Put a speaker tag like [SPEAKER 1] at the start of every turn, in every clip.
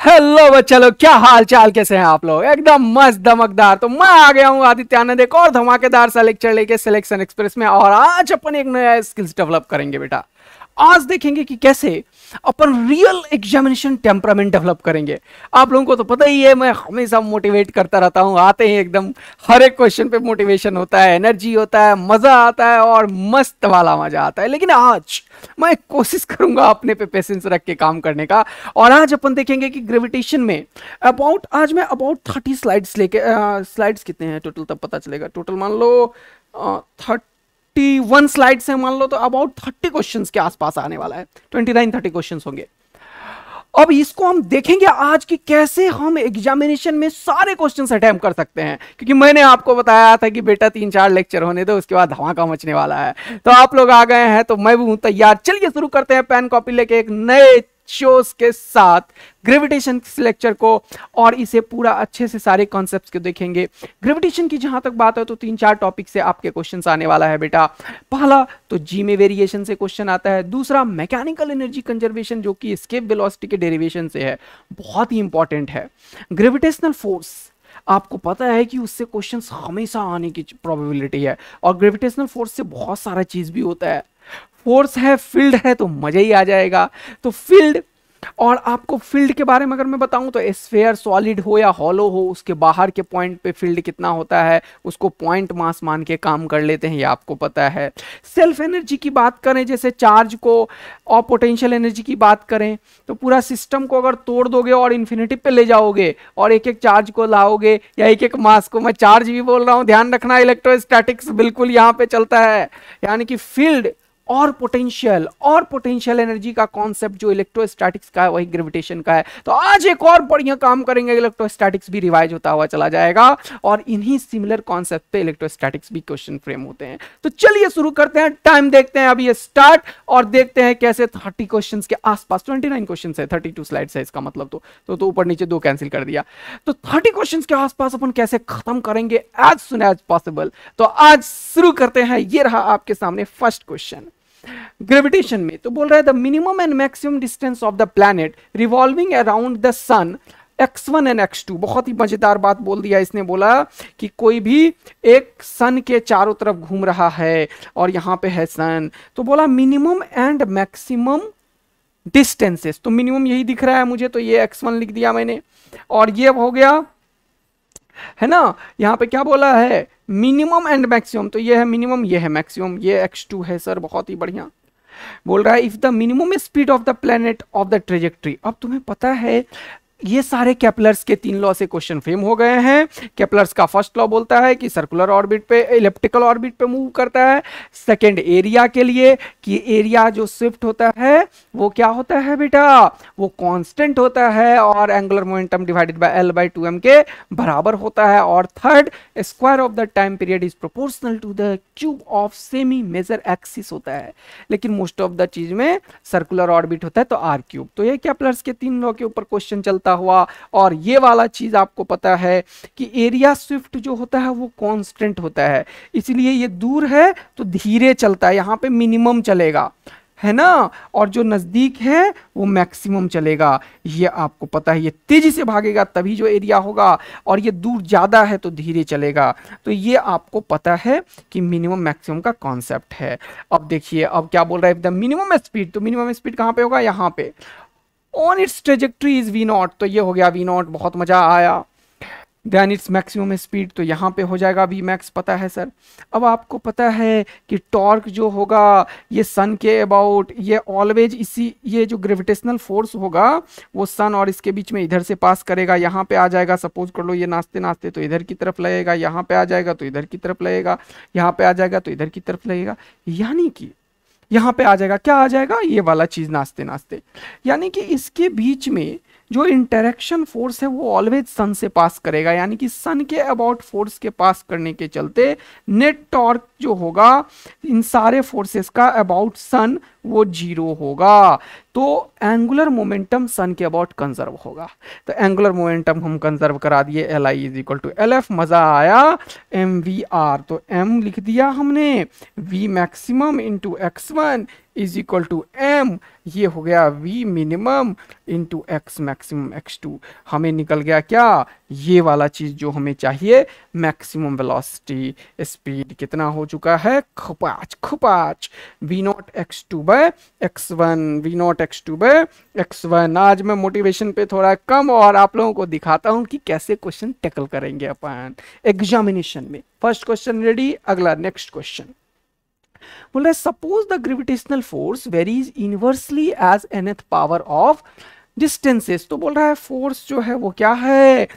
[SPEAKER 1] Hello बच्चा लोग, क्या हाल चाल, कैसे हैं आप लोग? एकदम मस्त दमकदार। तो मैं आ गया हूं आदित्य आनंद एक और धमाकेदार सा लेक्चर लेके सिलेक्शन एक्सप्रेस में। और आज अपन एक नया स्किल्स डेवलप करेंगे बेटा। आज देखेंगे कि कैसे अपन रियल एग्जामिनेशन टेम्परामेंट डेवलप करेंगे। आप लोगों को तो पता ही है, मैं हमेशा मोटिवेट करता रहता हूं। आते ही एकदम हर एक क्वेश्चन पे मोटिवेशन होता है, एनर्जी होता है, मजा आता है और मस्त वाला मजा आता है। लेकिन आज मैं कोशिश करूंगा अपने पे पेशेंस रख के काम करने का। और आज अपन देखेंगे कि ग्रेविटेशन में आज मैं अबाउट 30 स्लाइड्स लेके स्लाइड्स कितने हैं टोटल तब पता चलेगा। टोटल मान लो 31 स्लाइड्स हैं, मान लो तो अबाउट 30 क्वेश्चंस के आसपास आने वाला है। 29-30 क्वेश्चंस होंगे। अब इसको हम देखेंगे आज कि कैसे हम एग्जामिनेशन में सारे क्वेश्चंस अटेम्प्ट कर सकते हैं, क्योंकि मैंने आपको बताया था कि बेटा 3-4 लेक्चर होने दो, उसके बाद धमाका मचने वाला है। तो आप लोग आ गए हैं तो मैं भी हूं तैयार। चलिए शुरू करते हैं पेन कॉपी लेके एक नए शोज के साथ ग्रेविटेशन लेक्चर को, और इसे पूरा अच्छे से सारे कॉन्सेप्ट्स को देखेंगे। ग्रेविटेशन की जहां तक बात है तो 3-4 टॉपिक से आपके क्वेश्चंस आने वाला है बेटा। पहला तो जी में वेरिएशन से क्वेश्चन आता है। दूसरा मैकेनिकल एनर्जी कंजर्वेशन, जो कि एस्केप वेलोसिटी के डेरिवेशन से है, बहुत ही इंपॉर्टेंट है। ग्रेविटेशनल फोर्स, आपको पता है कि उससे क्वेश्चंस हमेशा आने की प्रोबेबिलिटी है। और ग्रेविटेशनल फोर्स से बहुत सारा चीज भी होता है। फोर्स है, फील्ड है, तो मजा ही आ जाएगा। तो फील्ड, और आपको फील्ड के बारे में अगर मैं बताऊं तो स्फीयर सॉलिड हो या हॉलो हो, उसके बाहर के पॉइंट पे फील्ड कितना होता है उसको पॉइंट मास मान के काम कर लेते हैं, ये आपको पता है। सेल्फ एनर्जी की बात करें, जैसे चार्ज को, और पोटेंशियल एनर्जी की बात करें तो पूरा सिस्टम को अगर तोड़ दोगे और इन्फिनिटी पे ले जाओगे और एक एक चार्ज को लाओगे या एक एक मास को, मैं चार्ज भी बोल रहा हूं, ध्यान रखना, इलेक्ट्रोस्टैटिक्स बिल्कुल यहां पे चलता है। यानी कि फील्ड और पोटेंशियल एनर्जी का कॉन्सेप्ट जो इलेक्ट्रोस्टैटिक्स का है वही ग्रेविटेशन का है। तो आज एक और बढ़िया काम करेंगे, इलेक्ट्रोस्टैटिक्स भी रिवाइज होता हुआ चला जाएगा और इन्हीं सिमिलर कॉन्सेप्ट पे इलेक्ट्रोस्टैटिक्स भी क्वेश्चन फ्रेम होते हैं। तो चलिए शुरू करते हैं। टाइम देखते हैं अभी ये स्टार्ट, और देखते हैं कैसे 30 क्वेश्चंस के आसपास, 29 क्वेश्चंस है, 32 स्लाइड्स है इसका मतलब, तो ऊपर नीचे 2 कैंसिल कर दिया। तो 30 क्वेश्चंस के आसपास अपन कैसे खत्म करेंगे एज सुन एज पॉसिबल। तो आज शुरू करते हैं। ये रहा आपके सामने फर्स्ट क्वेश्चन ग्रेविटेशन में। तो बोल रहा है the minimum and maximum distance of the planet revolving around the sun x1 and x2। बहुत ही मजेदार बात बोल दिया इसने। बोला कि कोई भी एक सन के चारों तरफ घूम रहा है और यहां पे है सन, तो बोला मिनिमम एंड मैक्सिमम डिस्टेंसेस। तो मिनिमम यही दिख रहा है मुझे, तो ये x1 लिख दिया मैंने, और ये हो गया है ना। यहां पे क्या बोला है, मिनिमम एंड मैक्सिमम, तो ये है मिनिमम, ये है मैक्सिमम, ये x2 है सर, बहुत ही बढ़िया। बोल रहा है if the minimum speed of the planet of the trajectory. अब तुम्हें पता है ये सारे केपलर्स के 3 लॉ से क्वेश्चन फ्रेम हो गए हैं। केपलर्स का फर्स्ट लॉ बोलता है कि सर्कुलर ऑर्बिट पे, इलिप्टिकल ऑर्बिट पे मूव करता है। सेकंड एरिया के लिए कि एरिया जो शिफ्ट होता है वो क्या होता है बेटा, वो कांस्टेंट होता है और angular momentum divided by L/2m के बराबर होता है। और third, square of the time period is proportional to the cube of semi major axis होता है। लेकिन मोस्ट ऑफ द चीज में सर्कुलर ऑर्बिट होता है तो r3। तो ये केपलर्स के 3 लॉ के ऊपर क्वेश्चन चलता हुआ। और ये वाला चीज आपको पता है कि एरिया स्विफ्ट जो होता है वो कांस्टेंट होता है, इसलिए ये दूर है तो धीरे चलता है, यहां पे मिनिमम चलेगा, है ना, और जो नजदीक है वो मैक्सिमम चलेगा। ये आपको पता है, ये तेजी से भागेगा तभी जो एरिया होगा, और ये दूर ज्यादा है तो धीरे चलेगा। तो ये आपको पता है कि मिनिमम मैक्सिमम का कॉन्सेप्ट है। अब देखिए अब क्या बोल रहा है, द मिनिमम स्पीड, तो मिनिमम स्पीड कहां पे होगा, यहां पे, on it's trajectory is v0, तो ये हो गया v0, बहुत मजा आया। देन इट्स मैक्सिमम स्पीड, तो यहाँ पे हो जाएगा vmax, पता है सर। अब आपको पता है कि टॉर्क जो होगा ये सन के अबाउट, ये ऑलवेज इसी, ये जो ग्रेविटेशनल फोर्स होगा वो सन और इसके बीच में इधर से पास करेगा, यहाँ पे आ जाएगा। सपोज कर लो ये नाचते नाचते तो इधर की तरफ लगेगा, यहाँ पे आ जाएगा तो इधर की तरफ लगेगा, यहाँ पे आ जाएगा तो इधर की तरफ लगेगा, यानी कि यहां पे आ जाएगा, क्या आ जाएगा, ये वाला चीज नाचते नाचते। यानी कि इसके बीच में जो इंटरेक्शन फोर्स है वो ऑलवेज सन से पास करेगा, यानी कि सन के अबाउट फोर्स के पास करने के चलते नेट टॉर्क जो होगा इन सारे फोर्सेस का अबाउट सन वो 0 होगा। तो एंगुलर मोमेंटम सन के अबाउट कंजर्व होगा। तो एंगुलर मोमेंटम हम कंजर्व करा दिए, Li is equal to LF, मजा आया, mvr, तो m लिख दिया हमने, v maximum into x1 is equal to M, ये हो गया v minimum into X maximum x2। हमें निकल गया क्या, ये वाला चीज जो हमें चाहिए, मैक्सिमम वेलोसिटी स्पीड कितना हो चुका है, खपाच खपाच, v naught x2 by x1, v naught x2 by x1। आज मैं मोटिवेशन पे थोड़ा कम और आप लोगों को दिखाता हूं कि कैसे क्वेश्चन टैकल करेंगे अपन एग्जामिनेशन में। फर्स्ट क्वेश्चन रेडी, अगला नेक्स्ट क्वेश्चन बोल रहा है suppose the gravitational force varies inversely as nth power of distances. तो बोल रहा है फोर्स जो है वो क्या है,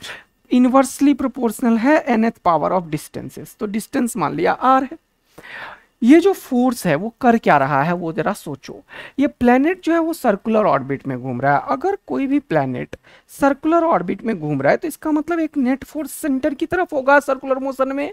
[SPEAKER 1] इनवर्सली प्रोपोर्शनल है nth पावर ऑफ डिस्टेंसेस। तो डिस्टेंस मान लिया r है। ये जो फोर्स है वो कर क्या रहा है वो जरा सोचो। ये प्लेनेट जो है वो सर्कुलर ऑर्बिट में घूम रहा है। अगर कोई भी प्लेनेट सर्कुलर ऑर्बिट में घूम रहा है तो इसका मतलब एक नेट फोर्स सेंटर की तरफ होगा सर्कुलर मोशन में,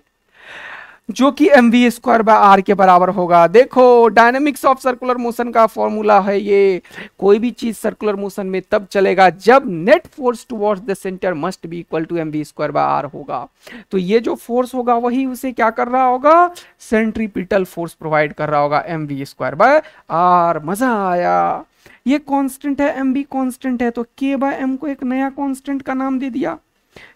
[SPEAKER 1] जो कि mv स्क्वायर बाय आर के बराबर होगा। देखो डायनेमिक्स ऑफ सर्कुलर मोशन का फॉर्मूला है ये, कोई भी चीज सर्कुलर मोशन में तब चलेगा जब net force towards the centre must be equal to mv square by R होगा। तो ये जो फोर्स होगा वही उसे क्या कर रहा होगा, सेंट्रीपिटल फोर्स प्रोवाइड कर रहा होगा mv स्क्वायर बाय आर। मजा आया। ये कांस्टेंट है, mv कांस्टेंट है, तो k बाय m को एक नया कांस्टेंट का नाम दे दिया।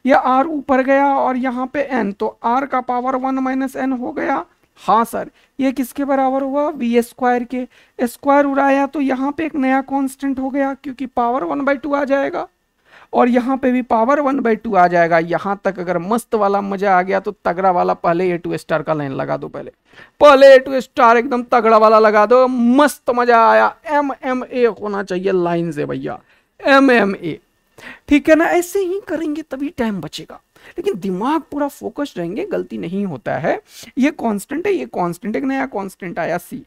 [SPEAKER 1] ये r ऊपर गया और यहाँ पे n, तो r का पावर 1 माइनस n हो गया। हाँ सर, ये किसके बराबर हुआ, v स्क्वायर के। स्क्वायर उड़ाया तो यहाँ पे एक नया कांस्टेंट हो गया क्योंकि पावर 1/2 आ जाएगा और यहाँ पे भी पावर 1/2 आ जाएगा। यहाँ तक अगर मस्त वाला मजा आ गया तो तगड़ा वाला पहले A2 स्टार का लाइन लगा दो, पहले A2 स्टार एकदम तगड़ा वाला लगा दो, मस्त मजा आया। MMA होना चाहिए लाइन से भैया, MMA। ठीक है ना, ऐसे ही करेंगे तभी टाइम बचेगा, लेकिन दिमाग पूरा फोकस्ड रहेंगे, गलती नहीं होता है। ये कांस्टेंट है, ये कांस्टेंट, एक नया कांस्टेंट आया c,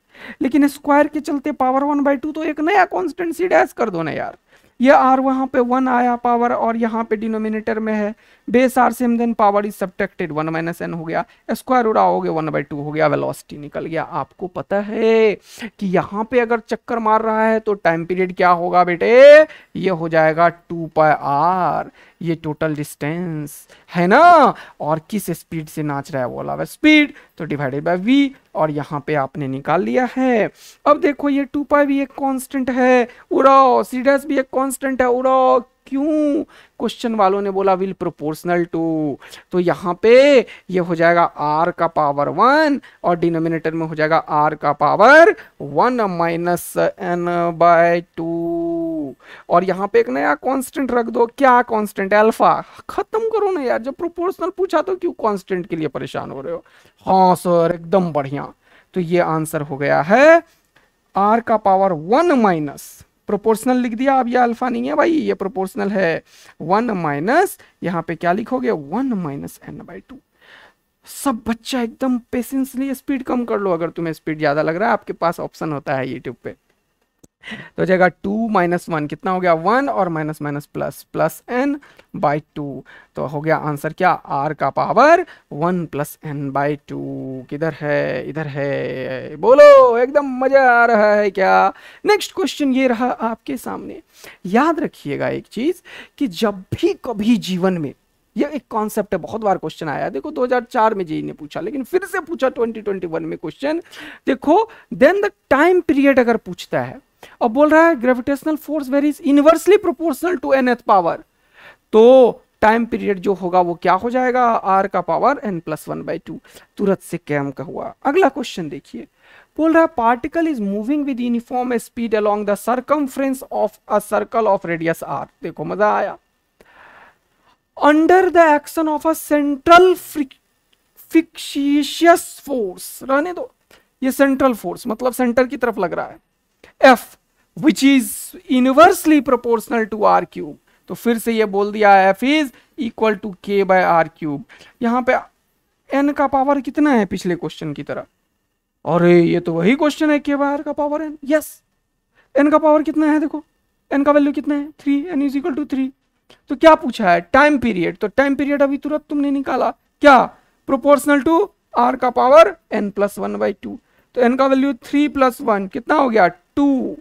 [SPEAKER 1] लेकिन स्क्वायर के चलते पावर 1/2, तो एक नया कांस्टेंट c डैश कर दो ना यार। ये r वहां पे 1 आया पावर और यहाँ पे डिनोमिनेटर में है base r same, then power is subtracted 1 minus n हो गया, स्क्वायर उड़ाओगे 1/2 हो गया, वेलोसिटी निकल गया। आपको पता है कि यहाँ पे अगर चक्कर मार रहा है तो टाइम पीरियड क्या होगा बेटे, ये हो जाएगा 2πr, ये टोटल डिस्टेंस है ना, और किस स्पीड से नाच रहा है वो वाला स्पीड, तो डिवाइडेड बाय v, और यहाँ पे आपने निकाल लिया है। अब देखो ये 2π भी एक कांस्टेंट है, उड़ाओ, c डैश भी एक कांस्टेंट है, उड़ाओ। क्यों, क्वेश्चन वालों ने बोला विल प्रोपोर्शनल टू, तो यहाँ पे ये हो जाएगा r का पावर 1 और डिनोमिनेटर में हो जाएगा r का पावर 1 माइनस n/2, और यहाँ पे एक नया कांस्टेंट रख दो। क्या कांस्टेंट, अल्फा। खत्म करो ना यार, जब प्रोपोर्शनल पूछा तो क्यों कांस्टेंट के लिए परेशान हो रहे हो। हाँ सर एकदम बढ़िया। तो ये आंसर हो गया है r का पावर 1 माइनस, प्रोपोर्शनल लिख दिया, अब ये अल्फा नहीं है भाई, ये प्रोपोर्शनल है, 1 माइनस यहाँ पे क्या लिखोगे 1 माइनस n/2। सब बच्चा एकदम पेशेंसली स्पीड कम कर लो, अगर तुम्हें स्पीड ज्यादा लग रहा है, आपके पास ऑप्शन होता है यूट्यूब पे। तो हो जाएगा 2 माइनस 1 कितना हो गया 1, और minus minus plus plus n/2, तो हो गया आंसर क्या, r का पावर 1 प्लस n/2। किधर है, इधर है, बोलो एकदम मजा आ रहा है क्या। नेक्स्ट क्वेश्चन ये रहा आपके सामने। याद रखिएगा एक चीज कि जब भी कभी जीवन में, ये एक कॉन्सेप्ट है, बहुत बार क्वेश्चन आया, देखो 2004 में जेई ने पूछा, लेकिन फिर से पूछा 2021 में क्वेश्चन। देखो देन द टाइम पीरियड अगर पूछता है और बोल रहा है gravitational force varies inversely proportional to nth power, तो टाइम पीरियड जो होगा वो क्या हो जाएगा, r का पावर n+1/2। तुरंत से कैम का हुआ। अगला क्वेश्चन देखिए, बोल रहा है particle is moving with uniform speed along the circumference of a circle of radius r। देखो मजा आया। Under the action of a central fictitious force, रहने दो, ये सेंट्रल फोर्स मतलब सेंटर की तरफ लग रहा है, F which is inversely proportional to r cube। तो फिर से ये बोल दिया F is equal to k by r cube। यहाँ पे n का पावर कितना है पिछले क्वेश्चन की तरह, अरे ये तो वही क्वेश्चन है, k by r का पावर n। यस, n का पावर कितना है, देखो n का वैल्यू कितना है 3, n is equal to 3। तो क्या पूछा है, टाइम पीरियड, तो टाइम पीरियड अभी तुरंत तुमने निकाला, क्या, प्रोपोर्शनल टू r का पावर n+1/2। तो n का वैल्यू 3 + 1 कितना हो गया 2,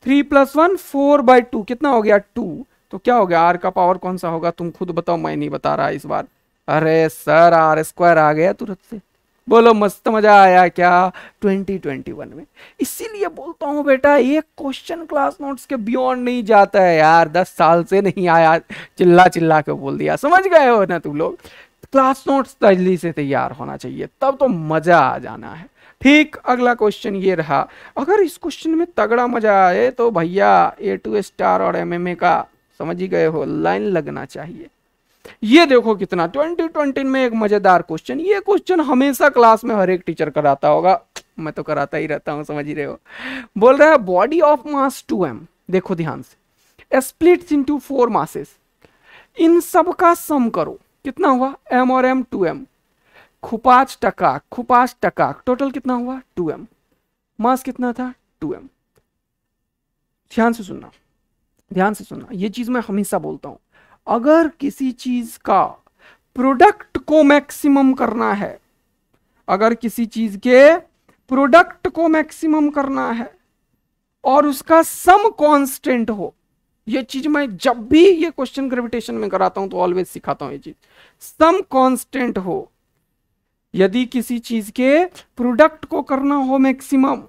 [SPEAKER 1] 3 + 1 4/2 कितना हो गया 2। तो क्या हो गया, r का पावर कौन सा होगा, तुम खुद बताओ, मैं नहीं बता रहा इस बार। अरे सर r² आ गया तुरंत से, बोलो मस्त मजा आया क्या 2021 में? इसीलिए बोलता हूं बेटा, एक क्वेश्चन क्लास नोट्स के बियॉन्ड नहीं जाता है यार। 10 साल से नहीं आया, चिल्ला चिल्ला के बोल दिया, समझ गए हो ना तुम लोग? क्लास नोट्स जल्दी से तैयार होना चाहिए, तब तो मजा आ जाना है। ठीक, अगला क्वेश्चन ये रहा। अगर इस क्वेश्चन में तगड़ा मजा आए तो भैया A2 स्टार और MMA का, समझ ही गए हो, लाइन लगना चाहिए। ये देखो कितना 2020 में एक मजेदार क्वेश्चन। ये क्वेश्चन हमेशा क्लास में हर एक टीचर कराता होगा, मैं तो कराता ही रहता हूं, समझ ही रहे हो। बोल रहा है बॉडी ऑफ मास 2m, देखो ध्यान से, स्प्लिट्स इनटू 4 मासेस, इन सब का सम करो, कितना हुआ? m और m 2m, खुपाच टका टोटल कितना हुआ? 2m। मास कितना था? 2m। ध्यान से सुनना, ध्यान से सुनना, ये चीज मैं हमेशा बोलता हूं। अगर किसी चीज का प्रोडक्ट को मैक्सिमम करना है, अगर किसी चीज के प्रोडक्ट को मैक्सिमम करना है और उसका सम कांस्टेंट हो, ये चीज मैं जब भी ये क्वेश्चन ग्रेविटेशन में कराता हूं तो ऑलवेज सिखाता हूं ये चीज, सम कांस्टेंट हो, यदि किसी चीज के प्रोडक्ट को करना हो मैक्सिमम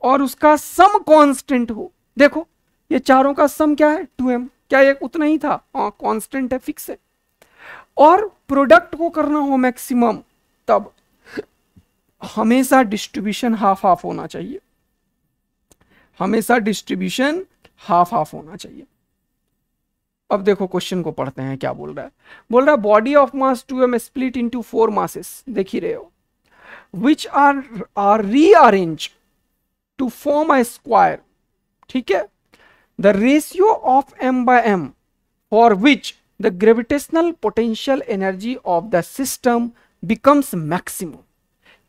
[SPEAKER 1] और उसका सम कांस्टेंट हो, देखो ये चारों का सम क्या है? 2m। क्या ये उतना ही था? हाँ, कांस्टेंट है, फिक्स है। और प्रोडक्ट को करना हो मैक्सिमम, तब हमेशा डिस्ट्रीब्यूशन हाफ हाफ होना चाहिए, हमेशा डिस्ट्रीब्यूशन हाफ हाफ होना चाहिए। अब देखो क्वेश्चन को पढ़ते हैं, क्या बोल रहा है। बोल रहा है body of mass 2m split into 4 masses, देख ही रहे हो, which are rearrange to form a square, ठीक है, the ratio of m by m for which the gravitational potential energy of the system becomes maximum।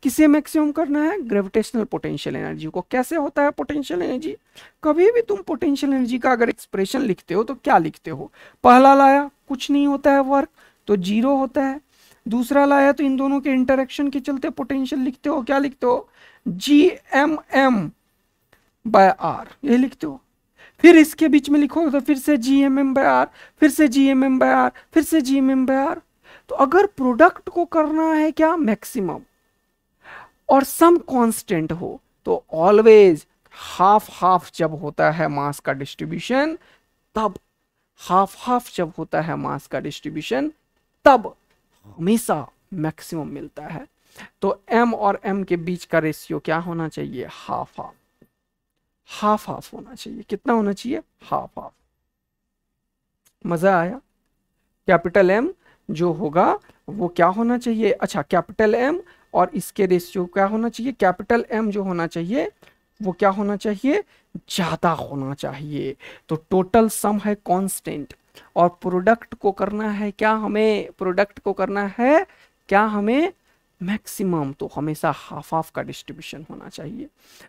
[SPEAKER 1] किसे maximum करना है? Gravitational potential energy को। कैसे होता है पोटेंशियल एनर्जी? कभी भी तुम पोटेंशियल एनर्जी का अगर एक्सप्रेशन लिखते हो तो क्या लिखते हो? पहला लाया कुछ नहीं होता है वर्क, तो 0 होता है। दूसरा लाया तो इन दोनों के इंटरेक्शन के चलते पोटेंशियल लिखते हो, क्या लिखते हो? GMM by R, ये लिखते हो। फिर इसके बीच में लिखोगे तो फिर से GMM by R, फिर से GMM by R, फिर से GMM by R। तो अगर प्रोडक्ट को करना है क्या? मैक्सिमम, और सम कांस्टेंट हो, तो ऑलवेज हाफ हाफ जब होता है मास का डिस्ट्रीब्यूशन, तब हाफ हाफ जब होता है मास का डिस्ट्रीब्यूशन, तब हमेशा मैक्सिमम मिलता है। तो m और m के बीच का रेशियो क्या होना चाहिए? हाफ हाफ, हाफ हाफ होना चाहिए। कितना होना चाहिए? Half half. मजा आया? कैपिटल M जो होगा वो क्या होना चाहिए? अच्छा, कैपिटल M और इसके रेशियो क्या होना चाहिए? कैपिटल M जो होना चाहिए वो क्या होना चाहिए? ज्यादा होना चाहिए। तो टोटल सम है कांस्टेंट और प्रोडक्ट को करना है क्या? हमें प्रोडक्ट को करना है क्या? हमें मैक्सिमम, तो हमेशा हाफ हाफ का डिस्ट्रीब्यूशन होना चाहिए।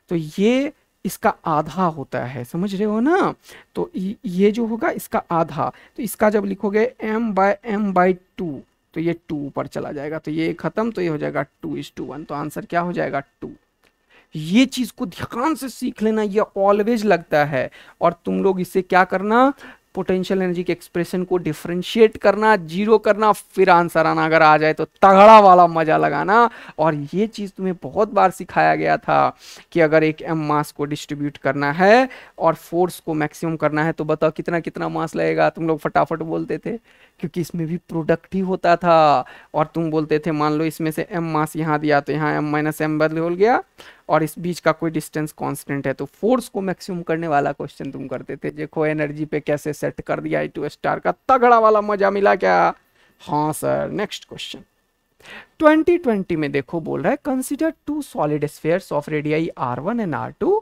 [SPEAKER 1] तो ये इसका आधा होता है, समझ रहे हो ना? तो ये जो होगा इसका आधा, तो इसका जब लिखोगे m/m/2 तो ये 2 ऊपर चला जाएगा, तो ये खत्म, तो ये हो जाएगा 2:1। तो आंसर क्या हो जाएगा? 2। ये चीज को ध्यान से सीख लेना, ये ऑलवेज लगता है। और तुम लोग इससे क्या करना? पोटेंशियल एनर्जी के एक्सप्रेशन को डिफरेंशिएट करना, जीरो करना, फिर आंसर आना। अगर आ जाए तो तगड़ा वाला मजा लगाना। और ये चीज तुम्हें बहुत बार सिखाया गया था कि अगर एक m मास को डिस्ट्रीब्यूट करना है और फोर्स को मैक्सिमम करना है तो बताओ कितना कितना मास लगेगा? तुम लोग फटाफट बोलते थे, क्योंकि इसमें भी प्रोडक्ट ही होता था। और तुम बोलते थे मान लो इसमें से m मास यहाँ दिया तो यहाँ m-m बदल हो गया, और इस बीच का कोई डिस्टेंस कांस्टेंट है, तो फोर्स को मैक्सिमम करने वाला क्वेश्चन तुम करते थे। देखो एनर्जी पे कैसे सेट कर दिया A2 स्टार का, तगड़ा वाला मजा मिला क्या? हाँ सर। नेक्स्ट क्वेश्चन 2020 में देखो बोल रहा है consider 2 solid spheres of radii R1 and R2,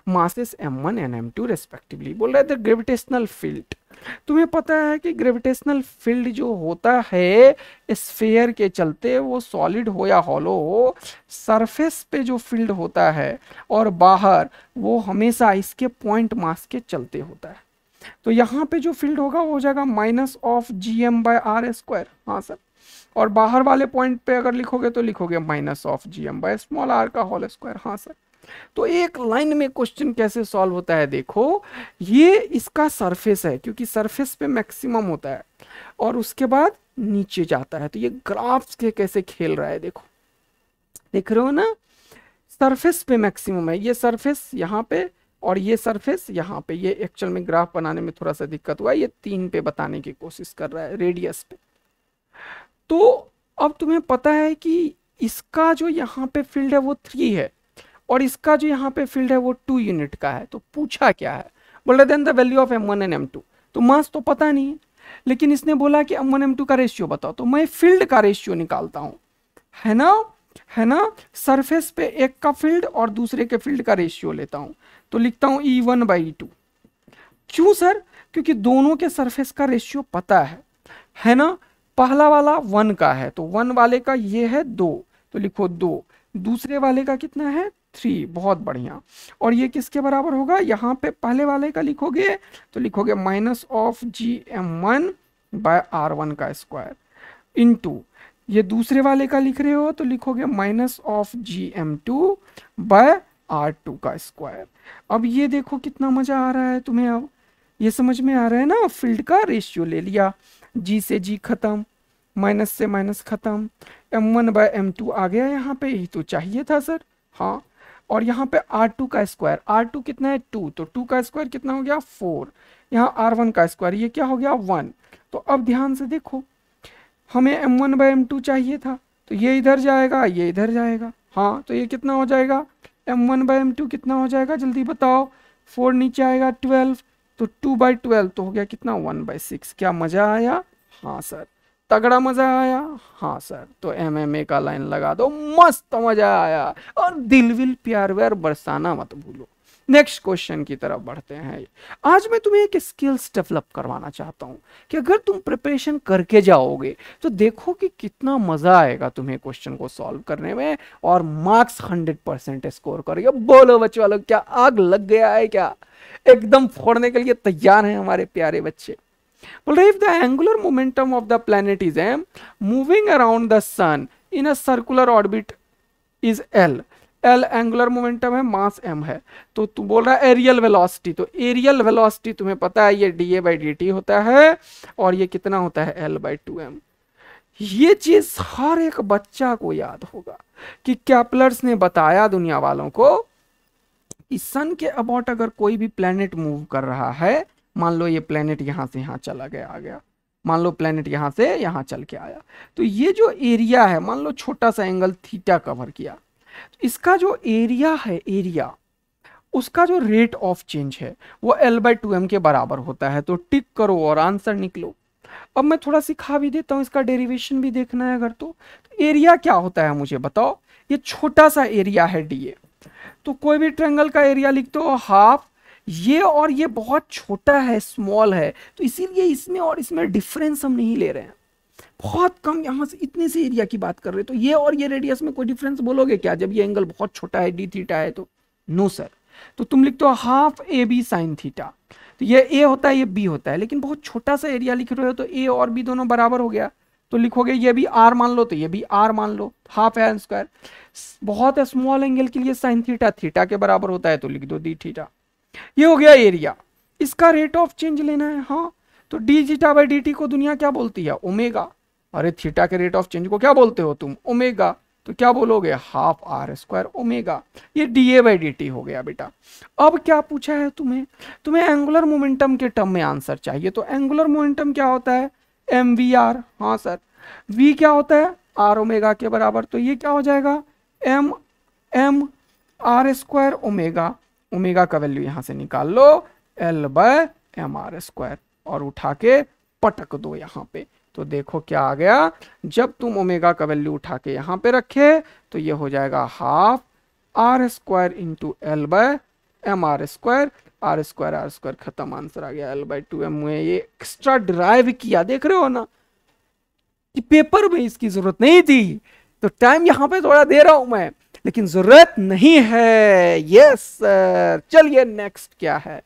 [SPEAKER 1] masses m1 and m2 respectively. बोल रहा है द ग्रेविटेशनल फील्ड। तुम्हें पता है कि ग्रेविटेशनल फील्ड जो होता है स्फीयर के चलते, वो सॉलिड हो या हॉलो हो, सरफेस पे जो फील्ड होता है और बाहर, वो हमेशा इसके पॉइंट मास के चलते होता है। तो यहाँ पे जो फील्ड होगा वो हो जाएगा -GM/r²। हाँ सर। और बाहर वाले पॉइंट पे अगर लिखोगे तो लिखोगे -GM/r का होल स्क्वायर। हाँ सर। तो एक लाइन में क्वेश्चन कैसे सॉल्व होता है? देखो, ये इसका सरफेस है, क्योंकि सरफेस पे मैक्सिमम होता है, और उसके बाद नीचे जाता है। तो ये ग्राफ्स के कैसे खेल रहा है देखो, देख रहे हो ना, सरफेस पे मैक्सिमम है, ये सरफेस यहाँ पे और ये सरफेस यहाँ पे। ये एक्चुअल में ग्राफ बनाने में थोड़ा सा दिक्कत हुआ, ये 3 पे बताने की कोशिश कर रहा है, रेडियस पे। तो अब तुम्हें पता है कि इसका जो यहाँ पे फील्ड है वो 3 है और इसका जो यहाँ पे फील्ड है वो 2 यूनिट का है। तो पूछा क्या है, बोल रहे then the value of m1 and m2। तो मास तो पता नहीं है, लेकिन इसने बोला कि m1 m2 का रेशियो बताओ, तो मैं फील्ड का रेशियो निकालता हूं, है ना, है ना। सरफेस पे एक का फील्ड और दूसरे के फील्ड का रेशियो लेता हूं, तो लिखता हूं E1/E2। क्यों सर? क्योंकि दोनों के सरफेस का रेशियो पता है ना। पहला वाला 1 का है, तो 1 वाले का ये है 2, तो लिखो 2। दूसरे वाले का कितना है 3, बहुत बढ़िया। और ये किसके बराबर होगा, यहाँ पे पहले वाले का लिखोगे तो लिखोगे -(GM1/R1 का स्क्वायर) इंटू ये दूसरे वाले का लिख रहे हो तो लिखोगे -(GM2/R2 का स्क्वायर)। अब ये देखो कितना मजा आ रहा है तुम्हें, अब ये समझ में आ रहा है ना। फील्ड का रेशियो ले लिया, जी से जी खत्म, माइनस से माइनस खत्म, m1/m2 आ गया यहाँ पे, यही तो चाहिए था सर। हाँ, और यहाँ पे R2 का स्क्वायर, R2 कितना है 2, तो 2 का स्क्वायर कितना हो गया 4। यहाँ R1 का स्क्वायर ये क्या हो गया 1। तो अब ध्यान से देखो, हमें m1/m2 चाहिए था, तो ये इधर जाएगा ये इधर जाएगा। हाँ, तो ये कितना हो जाएगा m1/m2 कितना हो जाएगा जल्दी बताओ, 4 नीचे आएगा 12, तो 2/12 तो हो गया कितना 1/6। क्या मजा आया? हाँ सर, तगड़ा मजा आया। हाँ सर, तो MMA का लाइन लगा दो, मस्त मजा आया। और दिल विल प्यार व्यार बरसाना मत भूलो। नेक्स्ट क्वेश्चन की तरफ बढ़ते हैं। आज मैं तुम्हें एक स्किल्स डेवलप करवाना चाहता हूं कि अगर तुम प्रिपरेशन करके जाओगे तो देखो कि कितना मजा आएगा तुम्हें क्वेश्चन को सॉल्व करने में, और मार्क्स 100% स्कोर करोगे। बोलो बच्चे वालों, क्या आग लग गया है क्या? एकदम फोड़ने के लिए तैयार हैं हमारे प्यारे बच्चे। बोल रहे, if the angular momentum of the planet is m moving around the sun in a circular orbit is l angular momentum है, मास m है, तो तू बोल रहा है एरियल वेलोसिटी। तो एरियल वेलोसिटी तुम्हें पता है ये dA/dt होता है और ये कितना होता है L/2m। ये चीज हर एक बच्चा को याद होगा कि कैप्लर्स ने बताया दुनिया वालों को कि सन के अबाउट अगर कोई भी प्लेनेट मूव कर रहा है, मान लो ये प्लेनेट यहां से यहां चला गया आ गया, मान लो प्लेनेट यहां से यहां चल के आया, तो ये जो एरिया है, मान लो छोटा सा एंगल थीटा कवर किया, तो इसका जो एरिया है, एरिया उसका जो रेट ऑफ चेंज है वो L/2m के बराबर होता है। तो टिक करो और आंसर निकलो। अब मैं थोड़ा सिखा भी देता हूं, इसका डेरिवेशन भी देखना है अगर तो एरिया क्या होता है मुझे बताओ। ये छोटा सा एरिया है dA, तो कोई भी ट्रायंगल का एरिया लिख दो हाफ, ये और ये बहुत छोटा है, स्मॉल है, तो इसीलिए इसमें और इसमें डिफरेंस हम नहीं ले रहे हैं, बहुत कम, यहां से इतने से एरिया की बात कर रहे हैं। तो ये और ये रेडियस में कोई डिफरेंस बोलोगे क्या जब ये एंगल बहुत छोटा है, d थीटा है? तो नो सर। तो तुम लिखते हो हाफ AB sin थीटा, तो ये A होता है ये B होता है, लेकिन बहुत छोटा सा एरिया लिख रहे हो तो A और B दोनों बराबर हो गया, तो लिखोगे ये भी R मान लो तो ये भी R मान लो, हाफ है स्क्वायर। बहुत स्मॉल एंगल के लिए साइन थीटा थीटा के बराबर होता है, तो लिख दो d थीटा। ये हो गया एरिया। इसका रेट ऑफ चेंज लेना है, हाँ, तो dθ/dt को दुनिया क्या बोलती है? ओमेगा। अरे थीटा के रेट ऑफ चेंज को क्या बोलते हो तुम? ओमेगा। तो क्या बोलोगे? Half R² omega. ये dA/dt हो गया बेटा। अब क्या पूछा है तुम्हें एंगुलर मोमेंटम के टर्म में आंसर चाहिए। तो एंगुलर मोमेंटम क्या होता है? mvr। हाँ सर। v क्या होता है? r ओमेगा के बराबर, तो ये क्या हो जाएगा? m r² omega. ओमेगा का वैल्यू यहां से निकाल लो, L/mr² और उठा के पटक दो यहां पे, तो देखो क्या आ गया। जब तुम ओमेगा का वैल्यू उठा के यहां पे रखे तो ये हो जाएगा half R² into L/mr²। R² खत्म, आंसर आ गया L/2m में। ये एक्स्ट्रा डिराइव किया, देख रहे हो ना कि पेपर में इसकी जरूरत नहीं थी, तो टाइम यहां पे थोड़ा दे रहा हूं मैं, लेकिन जरूरत नहीं है। Yes sir. चलिए नेक्स्ट क्या है,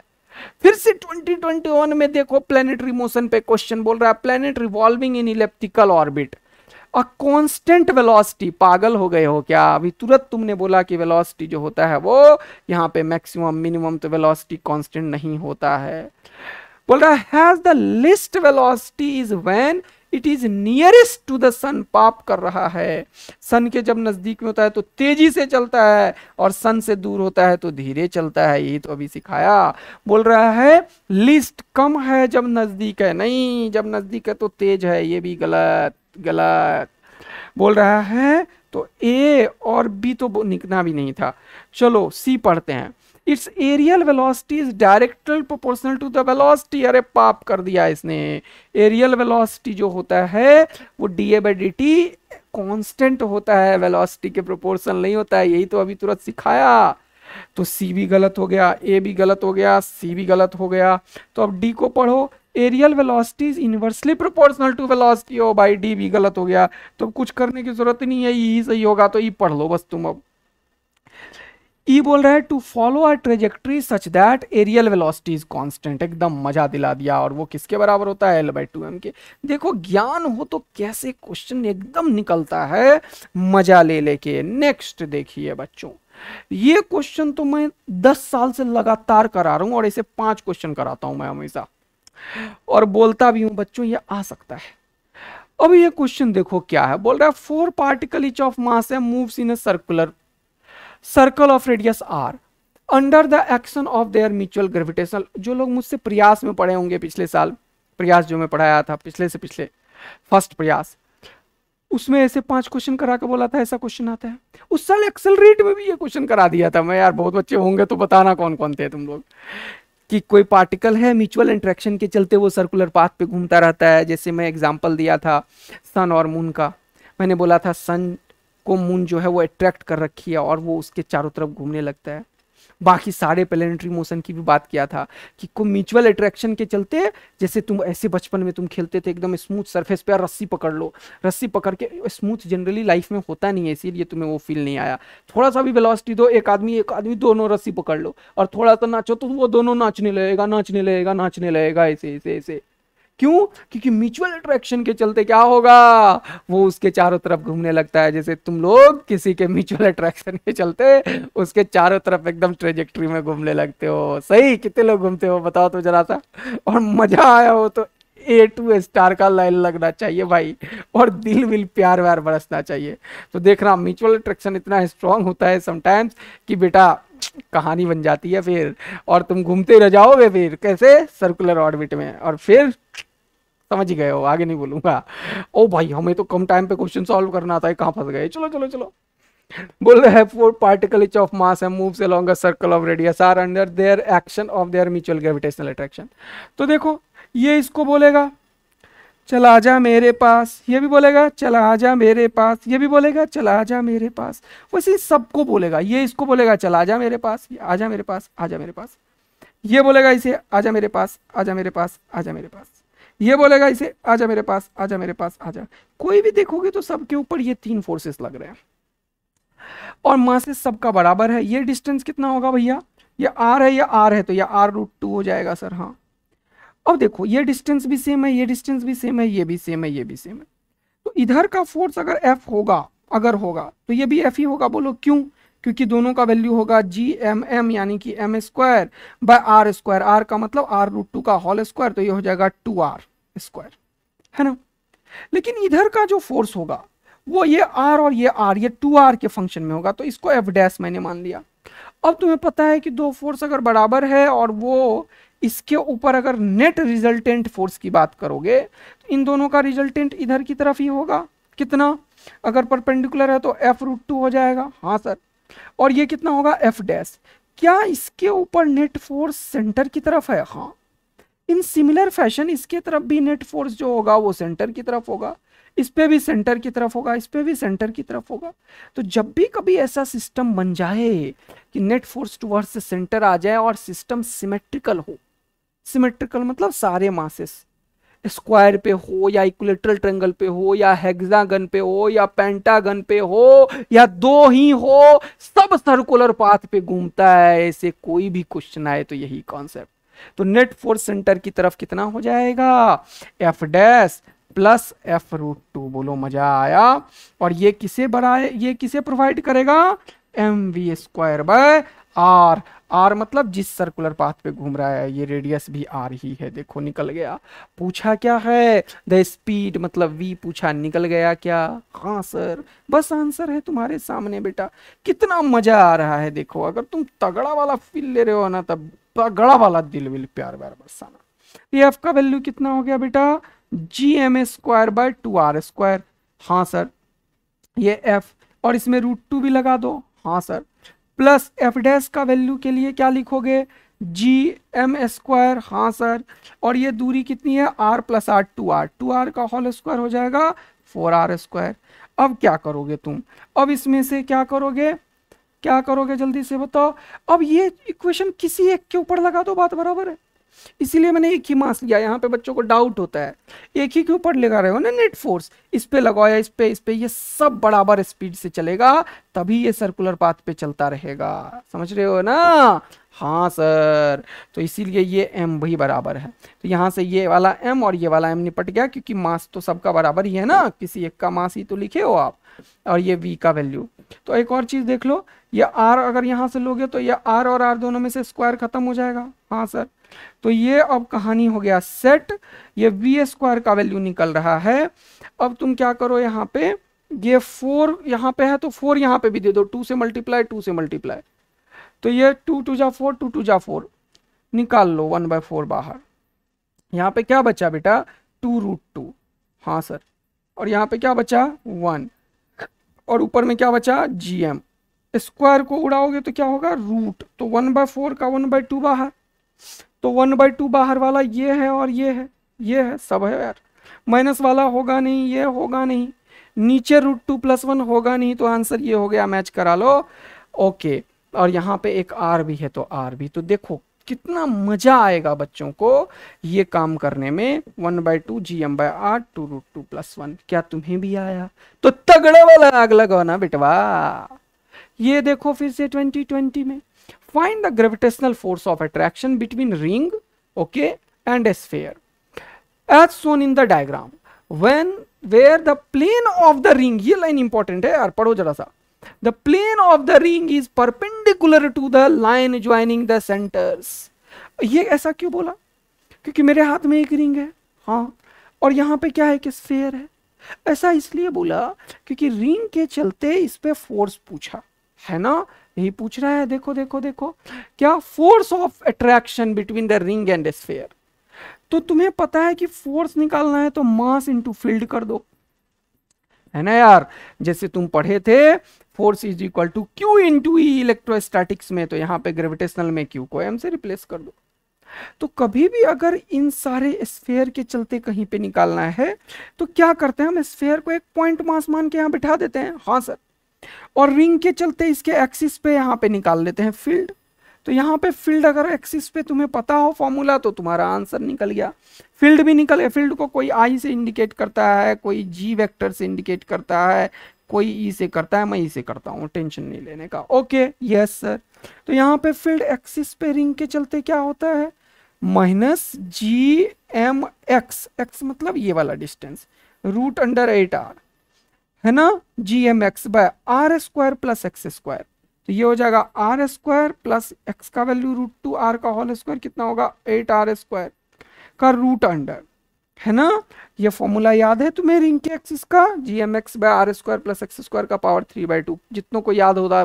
[SPEAKER 1] फिर से 2021 में देखो प्लैनेटरी मोशन पे क्वेश्चन बोल रहा है, planet revolving in elliptical orbit a constant velocity. पागल हो गए हो क्या? अभी तुरंत तुमने बोला कि वेलोसिटी जो होता है वो यहाँ पे मैक्सिमम मिनिमम, तो वेलोसिटी कांस्टेंट नहीं होता है। बोल रहा है has the least velocity is when it is nearest to the sun, पाप कर रहा है। सन के जब नजदीक में होता है तो तेजी से चलता है, और सन से दूर होता है तो धीरे चलता है। यही तो अभी सिखाया। बोल रहा है लिस्ट कम है जब नजदीक है, नहीं जब नजदीक है तो तेज है। ये भी गलत गलत बोल रहा है। तो ए और बी तो निकना भी नहीं था। चलो सी पढ़ते हैं। Its areal velocity is directly proportional to the velocity. अरे पाप कर दिया इसने। एरियल वेलोसिटी जो होता है वो डी/dt कांस्टेंट होता है, वेलोसिटी के प्रोपोर्शनल नहीं होता है। यही तो अभी तुरंत सिखाया। तो सी भी गलत हो गया, ए भी गलत हो गया, सी भी गलत हो गया। तो अब डी को पढ़ो। Areal velocity is inversely proportional to velocity. ओ भाई डी भी गलत हो गया, तो कुछ करने की जरूरत नहीं है, ई सही होगा। तो ई पढ़ लो बस तुम। अब ई बोल रहा है to follow a trajectory such that areal velocity is constant. एकदम मजा दिला दिया। और वो किसके बराबर होता है? L/2m के। देखो ज्ञान हो तो कैसे क्वेश्चन एकदम निकलता है मजा ले लेके। नेक्स्ट देखिए बच्चों, ये क्वेश्चन तो मैं 10 साल से लगातार करा रहा हूं, और इसे 5 क्वेश्चन कराता हूं मैं हमेशा, और बोलता भी हूं बच्चों ये आ सकता है। अब ये क्वेश्चन देखो क्या है। बोल रहा है 4 पार्टिकल इच ऑफ मास है moves in a circle of radius r under the action of their mutual gravitational. जो लोग मुझसे प्रयास में पढ़े होंगे पिछले साल, प्रयास जो मैं पढ़ाया था पिछले से पिछले फर्स्ट प्रयास, उसमें ऐसे 5 क्वेश्चन करा के बोला था ऐसा क्वेश्चन आता है। उस साल एक्सेलरेट में भी ये क्वेश्चन करा दिया था मैं। यार बहुत बच्चे होंगे तो बताना कौन कौन थे तुम लोग। कि कोई पार्टिकल है, म्यूचुअल इंटरेक्शन के चलते वो सर्कुलर पाथ पे घूमता रहता है। जैसे मैं एग्जांपल दिया था सन और मून का। मैंने बोला था सन को मून जो है वो अट्रैक्ट कर रखी है और वो उसके चारों तरफ घूमने लगता है। बाकी सारे प्लेनेटरी मोशन की भी बात किया था कि को म्यूचुअल अट्रैक्शन के चलते, जैसे तुम ऐसे बचपन में तुम खेलते थे एकदम स्मूथ सरफेस पे, रस्सी पकड़ लो, रस्सी पकड़ के, स्मूथ जनरली लाइफ में होता नहीं है इसीलिए तुम्हें वो फील नहीं आया। थोड़ा सा भी वेलोसिटी दो, एक आदमी दोनों रस्सी पकड़ लो और थोड़ा सा नाचो तो वो दोनों नाचने लगेगा नाचने लगेगा नाचने लगेगा, ऐसे ऐसे ऐसे। क्यों? क्योंकि म्यूचुअल अट्रैक्शन के चलते क्या होगा, वो उसके चारों तरफ घूमने लगता है। जैसे तुम लोग किसी के म्यूचुअल अट्रैक्शन के चलते उसके चारों तरफ एकदम ट्रेजेक्ट्री में घूमने लगते हो। सही? कितने लोग घूमते हो बताओ तो जरा सा। और मजा आया हो तो A2 स्टार का लाइन लगना चाहिए भाई, और दिल विल प्यार व्यार बरसना चाहिए। तो देखना म्यूचुअल अट्रैक्शन इतना स्ट्रांग होता है समटाइम्स कि बेटा कहानी बन जाती है फिर, और तुम घूमते रह जाओगे फिर कैसे सर्कुलर ऑर्बिट में। और फिर समझ गए हो, आगे नहीं बोलूंगा। ओ भाई हमें तो कम टाइम पे क्वेश्चन सॉल्व करना था, कहाँ फंस गए। चलो चलो चलो। बोल रहे हैं 4 पार्टिकल इच ऑफ मास है moves along a circle of radius R under their action of their mutual gravitational attraction. तो देखो ये इसको बोलेगा चला आजा मेरे पास, ये भी बोलेगा चला आजा मेरे पास, ये भी बोलेगा चला आजा मेरे पास। वैसे सबको बोलेगा। ये इसको बोलेगा चला आजा मेरे पास, आजा मेरे पास, आजा मेरे पास। ये बोलेगा इसे आजा मेरे पास, आजा मेरे पास, आजा मेरे पास। ये बोलेगा इसे आजा मेरे पास, आजा मेरे पास, आजा। कोई भी देखोगे तो सबके ऊपर ये 3 फोर्सेस लग रहे हैं और मासेस सबका बराबर है। ये डिस्टेंस कितना होगा भैया? ये r है, ये r है, तो ये r√2 हो जाएगा सर। हाँ अब देखो ये डिस्टेंस भी सेम है, ये डिस्टेंस भी सेम है, ये भी सेम है, ये भी सेम है। तो इधर का फोर्स अगर F होगा, अगर होगा तो ये भी F ही होगा। बोलो क्यों? क्योंकि दोनों का वैल्यू होगा GMM यानी कि m² बाय r²। r का मतलब r√2 का होल स्क्वायर, तो ये हो जाएगा 2r², है ना। लेकिन इधर का जो फोर्स होगा वो ये r और ये r, ये 2r के फंक्शन में होगा, तो इसको f' मैंने मान लिया। अब तुम्हें पता है कि 2 फोर्स अगर बराबर है और वो इसके ऊपर अगर नेट रिजल्टेंट फोर्स की बात करोगे तो इन दोनों का रिजल्टेंट इधर की तरफ ही होगा। कितना? अगर परपेंडिकुलर है तो f√2 हो जाएगा। हाँ सर। और ये कितना होगा? f'। क्या इसके ऊपर नेट फोर्स सेंटर की तरफ है? हाँ। इन सिमिलर फैशन इसके तरफ भी नेट फोर्स जो होगा वो सेंटर की तरफ होगा, इस पे भी सेंटर की तरफ होगा, इस पे भी सेंटर की तरफ होगा। तो जब भी कभी ऐसा सिस्टम बन जाए कि नेट फोर्स टुवर्ड्स सेंटर आ जाए और सिस्टम सिमेट्रिकल हो, सिमेट्रिकल मतलब सारे मासेस स्क्वायर पे हो या इक्विलेटरल ट्रायंगल पे हो या हेक्सागन पे हो या पेंटागन पे हो या 2 ही हो, सब सर्कुलर पाथ पे घूमता है, ऐसे कोई भी क्वेश्चन आए तो यही कॉन्सेप्ट। तो नेट फोर्स सेंटर की तरफ कितना हो जाएगा? f' plus f√2। बोलो मजा आया। और ये किसे बढ़ाए, ये किसे प्रोवाइड करेगा? mv² बाय आर, आर मतलब जिस सर्कुलर पाथ पे घूम रहा है, ये रेडियस भी आर ही है, देखो निकल गया। पूछा क्या है, द स्पीड मतलब वी, पूछा निकल गया क्या, हाँ सर, बस आंसर है तुम्हारे सामने बेटा। कितना मजा आ रहा है देखो, अगर तुम तगड़ा वाला फील ले रहे हो ना, तब तगड़ा वाला दिल विल प्यार व्यार बरसाना। एफ का वैल्यू कितना हो गया बेटा, जी एम स्क्वायर बाय 2r²। हाँ सर, ये एफ, और इसमें √2 भी लगा दो। हाँ सर, प्लस एफ डैश का वैल्यू के लिए क्या लिखोगे, जी एम स्क्वायर। हाँ सर, और ये दूरी कितनी है, आर प्लस आर, 2r का होल स्क्वायर हो जाएगा 4r²। अब क्या करोगे तुम, अब इसमें से क्या करोगे, क्या करोगे जल्दी से बताओ। अब ये इक्वेशन किसी एक के ऊपर लगा दो, बात बराबर है। इसीलिए मैंने एक ही मास लिया, यहाँ पे बच्चों को डाउट होता है एक ही के ऊपर लगा रहे हो ना नेट फोर्स, इस पे लगाओ या इस पे, ये सब बराबर स्पीड से चलेगा, तभी ये सर्कुलर पाथ पे चलता रहेगा, समझ रहे हो ना। हाँ सर, तो इसीलिए ये m भी बराबर है, तो यहाँ से ये वाला m और ये वाला m निपट गया, क्योंकि मास तो सबका बराबर ही है ना, किसी एक का मास ही तो लिखे हो आप, और ये v का वैल्यू। तो एक और चीज देख लो, ये r अगर यहाँ से लोगे तो ये r और r दोनों में से स्क्वायर खत्म हो जाएगा। हाँ सर, तो ये अब कहानी हो गया सेट, ये v² का वैल्यू निकल रहा है। अब तुम क्या करो, यहाँ पे ये 4 यहाँ पे है तो 4 यहाँ पे भी दे दो, 2 से मल्टीप्लाई, 2 से मल्टीप्लाई, तो ये 2 2 जा 4, 2 2 जा 4, निकाल लो 1/4 बाहर। यहाँ पे क्या बचा बेटा, 2√2। हाँ सर, और यहाँ पे क्या बचा 1, और ऊपर में क्या बचा gm, स्क्वायर को उड़ाओगे तो क्या होगा रूट, तो 1/4 का 1/2 बाहर, तो 1/2 बाहर वाला ये है और ये है, ये है सब है यार, माइनस वाला होगा नहीं, ये होगा नहीं, नीचे √2 + 1 होगा नहीं, तो आंसर ये हो गया, मैच करा लो। ओके, और यहाँ पे एक r भी है तो r भी, तो देखो कितना मजा आएगा बच्चों को ये काम करने में। 1/2 gm/r 2√2 + 1, क्या तुम्हें भी आया, तो तगड़ा वाला आग लगाओ ना बेटवा। ये देखो फिर से 2020 में, find the gravitational force of attraction between ring, okay, and a sphere as shown in the diagram, when where the plane of the ring, ये लाइन इंपॉर्टेंट है यार, पढ़ो जरा सा, the plane of the ring is perpendicular to the line joining the centers। ये ऐसा क्यों बोला, क्योंकि मेरे हाथ में एक रिंग है, हाँ, और यहाँ पे क्या है कि स्फेयर है। ऐसा इसलिए बोला क्योंकि रिंग के चलते इस पे फोर्स पूछा है ना, यही पूछ रहा है। देखो देखो देखो, क्या force of attraction between the ring and sphere. तो तुम्हें पता है कि फोर्स निकालना है तो मास इनटू फील्ड कर दो, है ना यार, जैसे तुम पढ़े थे force is equal to Q into E electrostatics में, तो यहाँ पे ग्रेविटेशनल में क्यू को एम से रिप्लेस कर दो। तो कभी भी अगर इन सारे स्फीयर के चलते कहीं पे निकालना है तो क्या करते हैं, हम स्फीयर को एक पॉइंट मास मान के यहाँ बिठा देते हैं, हाँ सर, और रिंग के चलते इसके एक्सिस पे यहाँ पे निकाल लेते हैं फील्ड। तो यहाँ पे फील्ड अगर एक्सिस पे तुम्हें पता हो फॉर्मूला तो तुम्हारा आंसर निकल गया, फील्ड भी निकल गया। फील्ड को कोई आई से इंडिकेट करता है, कोई जी वेक्टर से इंडिकेट करता है, कोई ई से करता है, मैं ई से करता हूँ, टेंशन नहीं लेने का। ओके यस सर, तो यहाँ पे फील्ड एक्सिस पे रिंग के चलते क्या होता है, -gmx, एक्स मतलब ये वाला डिस्टेंस, √8r है ना, gmx/r² + x², तो ये हो जाएगा r² प्लस x का वैल्यू √2 r का होल स्क्वायर, कितना होगा 8r² का √अंडर, है ना। ये फॉर्मूला याद है तुम्हें रिंग के एक्सिस का, gmx/r² + x² का पावर 3/2। जितनों को याद होता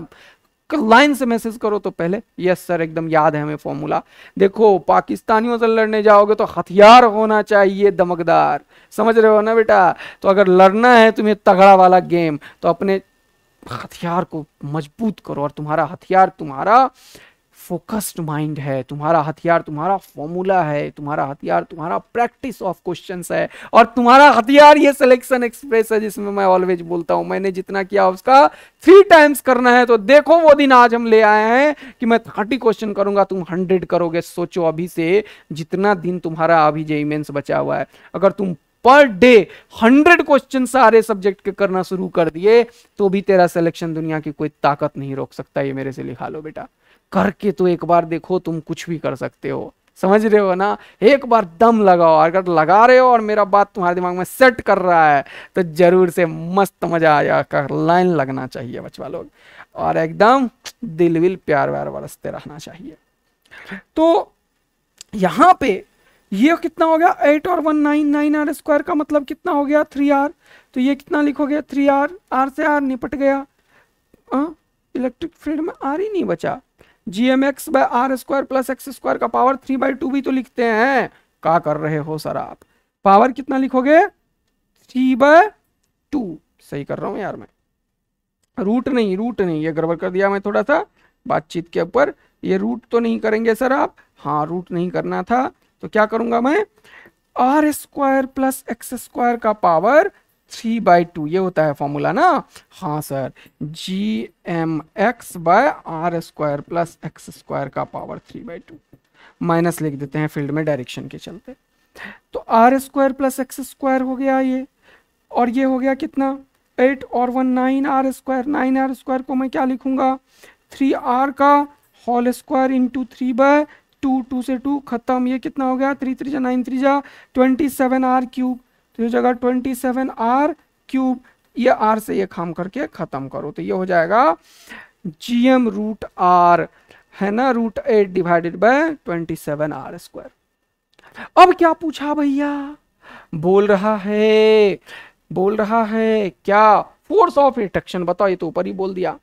[SPEAKER 1] लाइन से मैसेज करो तो पहले, यस सर एकदम याद है हमें फॉर्मूला। देखो पाकिस्तानियों से लड़ने जाओगे तो हथियार होना चाहिए दमकदार, समझ रहे हो ना बेटा। तो अगर लड़ना है तुम्हें तगड़ा वाला गेम तो अपने हथियार को मजबूत करो, और तुम्हारा हथियार तुम्हारा फोकस्ड माइंड है, तुम्हारा हथियार तुम्हारा फॉर्मूला है, तुम्हारा हथियार तुम्हारा प्रैक्टिस ऑफ क्वेश्चंस है, और तुम्हारा हथियार ये सिलेक्शन एक्सप्रेस है जिसमें मैं ऑलवेज बोलता हूं मैंने जितना किया उसका 3 टाइम्स करना है। तो देखो वो दिन आज हम ले आए हैं कि मैं 30 क्वेश्चन करूंगा, तुम 100 करोगे। सोचो अभी से जितना दिन तुम्हारा अभी जेईई मेंस बचा हुआ है, अगर तुम पर डे 100 क्वेश्चन सारे सब्जेक्ट के करना शुरू कर दिए तो भी तेरा सिलेक्शन दुनिया की कोई ताकत नहीं रोक सकता। ये मेरे से लिखा लो बेटा, करके तो एक बार देखो, तुम कुछ भी कर सकते हो, समझ रहे हो ना। एक बार दम लगाओ, अगर लगा रहे हो और मेरा बात तुम्हारे दिमाग में सेट कर रहा है तो जरूर से मस्त मजा आया कर लाइन लगना चाहिए बच्चा लोग। और एकदम दिल विल प्यार व्यार बरसते रहना चाहिए। तो यहां पे ये कितना हो गया 8 और 1 9, 9r स्क्वायर का मतलब कितना हो गया 3r। तो ये कितना लिखोगे 3r, r से r निपट गया, इलेक्ट्रिक फील्ड में r ही नहीं बचा। gmx by R square plus X square का पावर 3/2 भी तो लिखते हैं, क्या कर रहे हो सर आप, पावर कितना लिखोगे 3/2। सही कर रहा हूं यार मैं, रूट नहीं, ये गड़बड़ कर दिया मैं थोड़ा सा बातचीत के ऊपर, ये रूट तो नहीं करेंगे सर आप, हाँ रूट नहीं करना था, तो क्या करूंगा मैं R square plus X square का पावर 3/2, ये होता है फॉर्मूला ना, हाँ sir, G M X by R square plus X square का पावर 3/2, माइनस लिख देते हैं फील्ड में डायरेक्शन के चलते। तो R square plus X square हो गया ये, और ये हो गया कितना 8 और 1 9r स्क्वायर, 9r स्क्वायर को मैं क्या लिखूंगा 3r का होल स्क्वायर इंटू 3/2, 2 से 2 खत्म, ये कितना हो गया 3 3 जा 9 3 जा 27r क्यूब, तो ये जगह 27r क्यूब, ये r से ये खाम करके खत्म करो, तो ये हो जाएगा gm रूट r है ना, √8 डिवाइडेड बाय 27r स्क्वायर। अब क्या पूछा भैया, बोल रहा है क्या फोर्स ऑफ अट्रैक्शन, बताओ, ये तो ऊपर ही बोल दिया,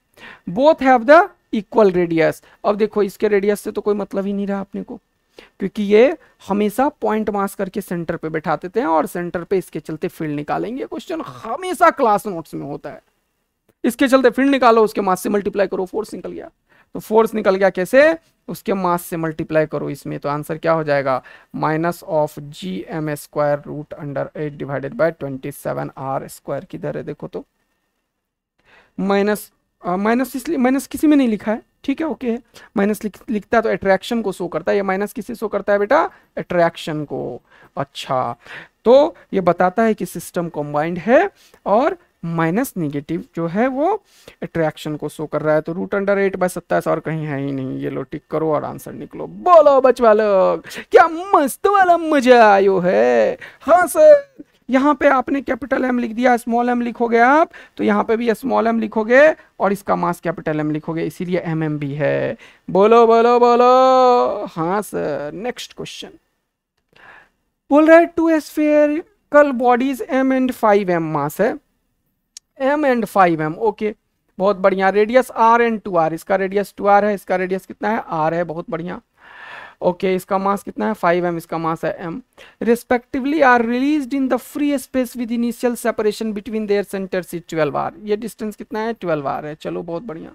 [SPEAKER 1] both have the equal radius. अब देखो इसके रेडियस से तो कोई मतलब ही नहीं रहा अपने को, क्योंकि ये हमेशा पॉइंट मास करके सेंटर पे बैठा देते हैं और सेंटर पे इसके चलते फील्ड निकालेंगे, क्वेश्चन हमेशा क्लास नोट्स में होता है, इसके चलते फील्ड निकालो, उसके मास से मल्टीप्लाई करो, फोर्स निकल गया। तो फोर्स निकल गया कैसे, उसके मास से मल्टीप्लाई करो इसमें, तो आंसर क्या हो जाएगा minus of G M square √8 divided by 27r square. किधर है देखो तो, माइनस इसलिए माइनस किसी में नहीं लिखा है, ठीक है ओके, माइनस लिखता है तो अट्रैक्शन को शो करता है, ये माइनस किसे शो करता है बेटा अट्रैक्शन को। अच्छा, तो ये बताता है कि सिस्टम कंबाइंड है और माइनस निगेटिव जो है वो अट्रैक्शन को शो कर रहा है। तो √8/27 और कहीं है ही नहीं, ये लो टिक करो और आंसर निकलो। बोलो बचवा लोग, क्या मस्त वाला मजा आयो है। हाँ सर, यहाँ पे आपने कैपिटल एम लिख दिया, स्मॉल एम लिखोगे आप, तो यहाँ पे भी स्मॉल एम लिखोगे और इसका मास कैपिटल एम लिखोगे, इसीलिए एम एम भी है। बोलो बोलो बोलो, हाँ सर। नेक्स्ट क्वेश्चन बोल रहा है 2 spherical bodies m and 5m मास है, m एंड 5m, ओके बहुत बढ़िया। रेडियस r एंड 2r, इसका रेडियस 2r है, इसका रेडियस कितना है r है, बहुत बढ़िया। ओके, इसका मास कितना है 5m, इसका मास है m। Respectively are released in the free space with initial separation between their centres is 12r। ये डिस्टेंस कितना है 12r है, चलो बहुत बढ़िया।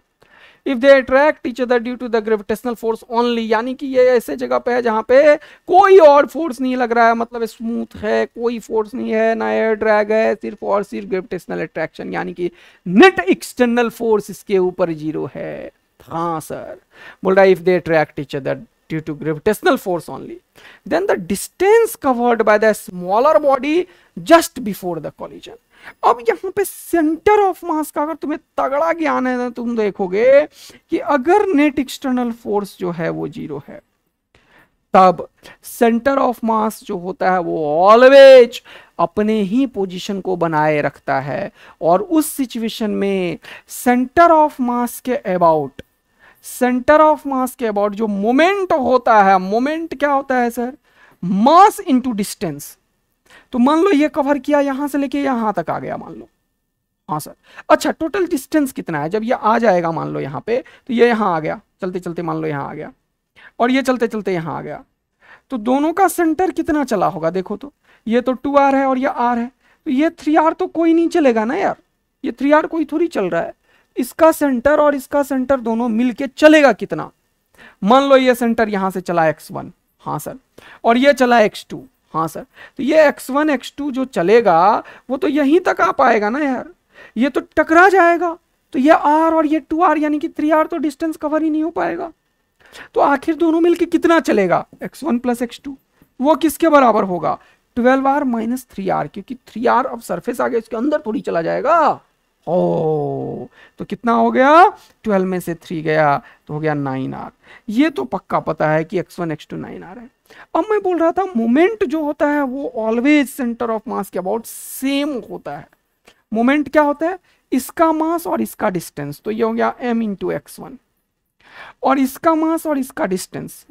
[SPEAKER 1] If they attract each other due to the gravitational force only, यानी कि ये ऐसे जगह पे है जहां पे कोई और फोर्स नहीं लग रहा है, मतलब स्मूथ है, कोई फोर्स नहीं है, ना एयर ड्रैग है, सिर्फ और सिर्फ ग्रेविटेशनल अट्रैक्शन, यानी कि नेट एक्सटर्नल फोर्स इसके ऊपर 0 है। हाँ सर, बोल रहा है if they attract each other due to gravitational force only, then the distance covered by the smaller body just before the collision। अब यहाँ पे सेंटर ऑफ मास का अगर तुम्हें तगड़ा ज्ञान है तो तुम देखोगे कि अगर नेट एक्सटर्नल फोर्स जो है वो 0 है, तब सेंटर ऑफ मास जो होता है वो ऑलवेज अपने ही पोजीशन को बनाए रखता है, और उस सिचुएशन में सेंटर ऑफ मास के अबाउट जो मोमेंट होता है, मोमेंट क्या होता है सर, मास इंटू डिस्टेंस। तो मान लो ये कवर किया, यहां से लेके यहां तक आ गया मान लो, हाँ सर। अच्छा, टोटल डिस्टेंस कितना है, जब ये आ जाएगा मान लो यहाँ पे, तो ये यहां आ गया, चलते चलते मान लो यहां आ गया, और ये चलते चलते यहां आ गया, तो दोनों का सेंटर कितना चला होगा देखो तो, ये तो 2r है और ये r है, तो ये 3r तो कोई नहीं चलेगा ना यार, ये 3r कोई थोड़ी चल रहा है, इसका सेंटर और इसका सेंटर दोनों मिलके चलेगा कितना, मान लो ये सेंटर यहां से चला x1, हाँ सर, और ये चला x2, हाँ सर, तो ये x1 x2 जो चलेगा वो तो यहीं तक आ पाएगा ना यार, ये तो टकरा जाएगा, तो ये r और ये 2r यानी कि 3r तो डिस्टेंस कवर ही नहीं हो पाएगा, तो आखिर दोनों मिलके कितना चलेगा x1 प्लस x2, वो किसके बराबर होगा 12r माइनस 3r, क्योंकि 3r अब सरफेस आ गया, इसके अंदर थोड़ी चला जाएगा। ओ, तो कितना हो गया 12 में से 3 गया तो हो गया 9r। ये तो पक्का पता है कि x1 x2 9r है। अब मैं बोल रहा था मोमेंट जो होता है वो ऑलवेज सेंटर ऑफ मास के अबाउट सेम होता है। मोमेंट क्या होता है, इसका मास और इसका डिस्टेंस, तो ये हो गया m इंटू x1, और इसका मास और इसका डिस्टेंस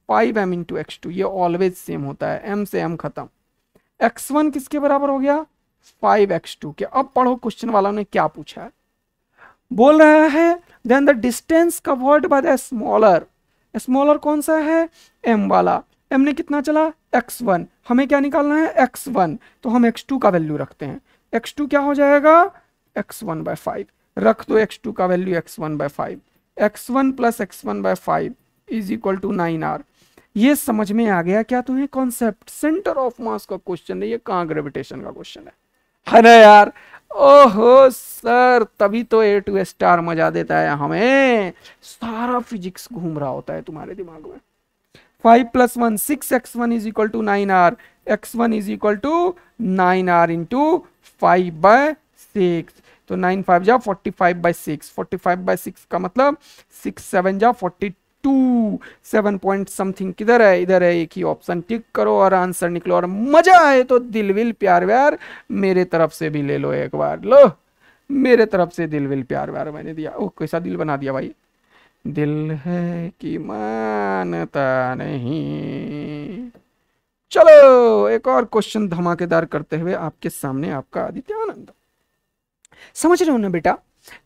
[SPEAKER 1] 5m इंटू x2, ये ऑलवेज सेम होता है, m से m खत्म। x1 किसके बराबर हो गया 5x2 के। अब पढ़ो क्वेश्चन वालों ने क्या पूछा है, बोल रहा है then the distance covered by the smaller, smaller कौन सा है m वाला, m ने कितना चला x1, हमें क्या निकालना है x1, तो हम x2 का वैल्यू रखते हैं, x2 क्या हो जाएगा x1/5, रख दो x2 का वैल्यू x1/5, x1 प्लस x1/5 is equal to 9r। ये समझ में आ गया क्या तुम्हें कॉन्सेप्ट, सेंटर ऑफ मास का क्वेश्चन है ये, कहाँ ग्रेविटेशन का क्वेश्चन है ना यार। ओहो सर, तभी तो A to स्टार मजा देता है हमें, सारा फिजिक्स घूम रहा होता है तुम्हारे दिमाग में। 5 + 1 6x1 is equal to 9r, x1 is equal to 9r into 5/6, तो 9 5 जा 45/6, 45/6 का मतलब 6 7 जा 42, 7 पॉइंट समथिंग किधर है, इधर है, एक ही ऑप्शन टिक करो और आंसर निकलो। और मजा आए तो दिल विल प्यार व्यार मेरे तरफ से भी ले लो एक बार, लो मेरे तरफ से दिल विल प्यार व्यार मैंने दिया। ओह कैसा दिल बना दिया भाई, दिल है कि मानता नहीं। चलो एक और क्वेश्चन धमाकेदार करते हुए आपके सामने आपका आदित्य आनंद। समझ रहे हो ना बेटा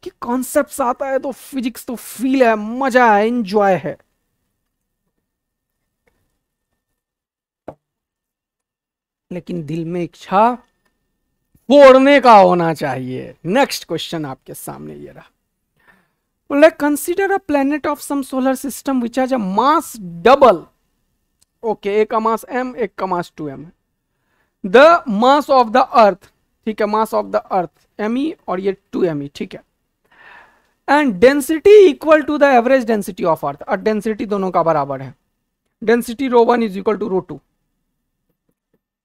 [SPEAKER 1] कि कॉन्सेप्ट्स आता है तो फिजिक्स तो फील है, मजा है, एंजॉय है। लेकिन दिल में इच्छा फोड़ने का होना चाहिए। नेक्स्ट क्वेश्चन आपके सामने ये रहा, बोले consider a planet of some solar system which has a mass double, okay, एक का मास m, एक का mass 2m, the mass of the earth, ठीक है, mass of the earth me और ये 2me, ठीक है, and density equal to the average density of earth, और डेंसिटी दोनों का बराबर है, डेंसिटी ρ1 इज इक्वल टू ρ2,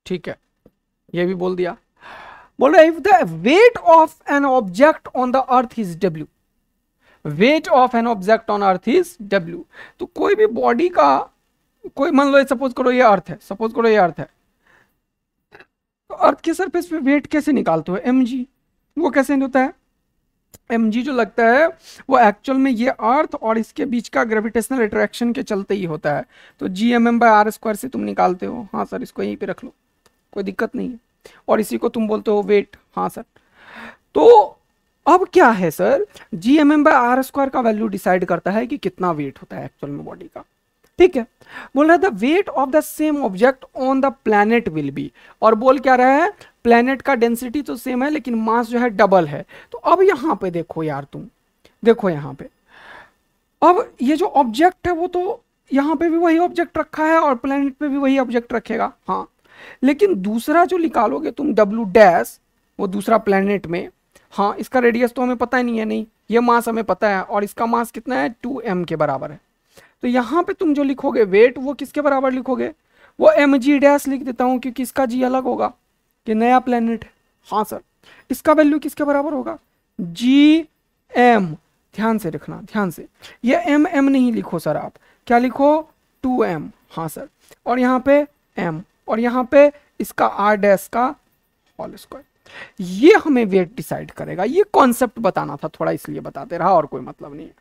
[SPEAKER 1] ठीक है, ये भी बोल दिया। बोल रहा है if the weight of an object on the earth is w, weight of an object on earth is w, तो कोई भी बॉडी का, कोई मान लो सपोज करो ये अर्थ है, सपोज करो ये अर्थ है, तो अर्थ के सरफेस पे वेट कैसे निकालते हो mg, वो कैसे होता है mg जो लगता है वो एक्चुअल में ये अर्थ और इसके बीच का ग्रेविटेशनल अट्रैक्शन के चलते ही होता है, तो gmm/r² से तुम निकालते हो। हाँ सर इसको यहीं पे रख लो, कोई दिक्कत नहीं है, और इसी को तुम बोलते हो वेट। हाँ सर, तो अब क्या है सर, gmm/r² का वैल्यू डिसाइड करता है कि कितना वेट होता है एक्चुअल में बॉडी का, ठीक है। बोल रहा है the weight of the same object on the planet will be, और बोल क्या रहा है प्लैनेट का डेंसिटी तो सेम है लेकिन मास जो है डबल है। तो अब यहां पे देखो यार, तुम देखो यहां पे, अब ये जो ऑब्जेक्ट है वो तो यहां पे भी वही ऑब्जेक्ट रखा है और प्लैनेट पे भी वही ऑब्जेक्ट रखेगा, हाँ, लेकिन दूसरा जो निकालोगे तुम w', वो दूसरा प्लैनेट में, हाँ, इसका रेडियस तो हमें पता ही नहीं है, नहीं, ये मास हमें पता है और इसका मास कितना है 2m के बराबर है। तो यहां पे तुम जो लिखोगे वेट वो किसके बराबर लिखोगे, वो mg' लिख देता हूं क्योंकि इसका g अलग होगा कि नया प्लेनेट है। हाँ सर, इसका वैल्यू किसके बराबर होगा gm, ध्यान से रखना, ध्यान से, ये mm नहीं लिखो सर, आप क्या लिखो 2m, हाँ सर, और यहाँ पे m, और यहाँ पे इसका r' का होल स्क्वायर, ये हमें वेट डिसाइड करेगा। ये कॉन्सेप्ट बताना था थोड़ा, इसलिए बताते रहा और कोई मतलब नहीं है।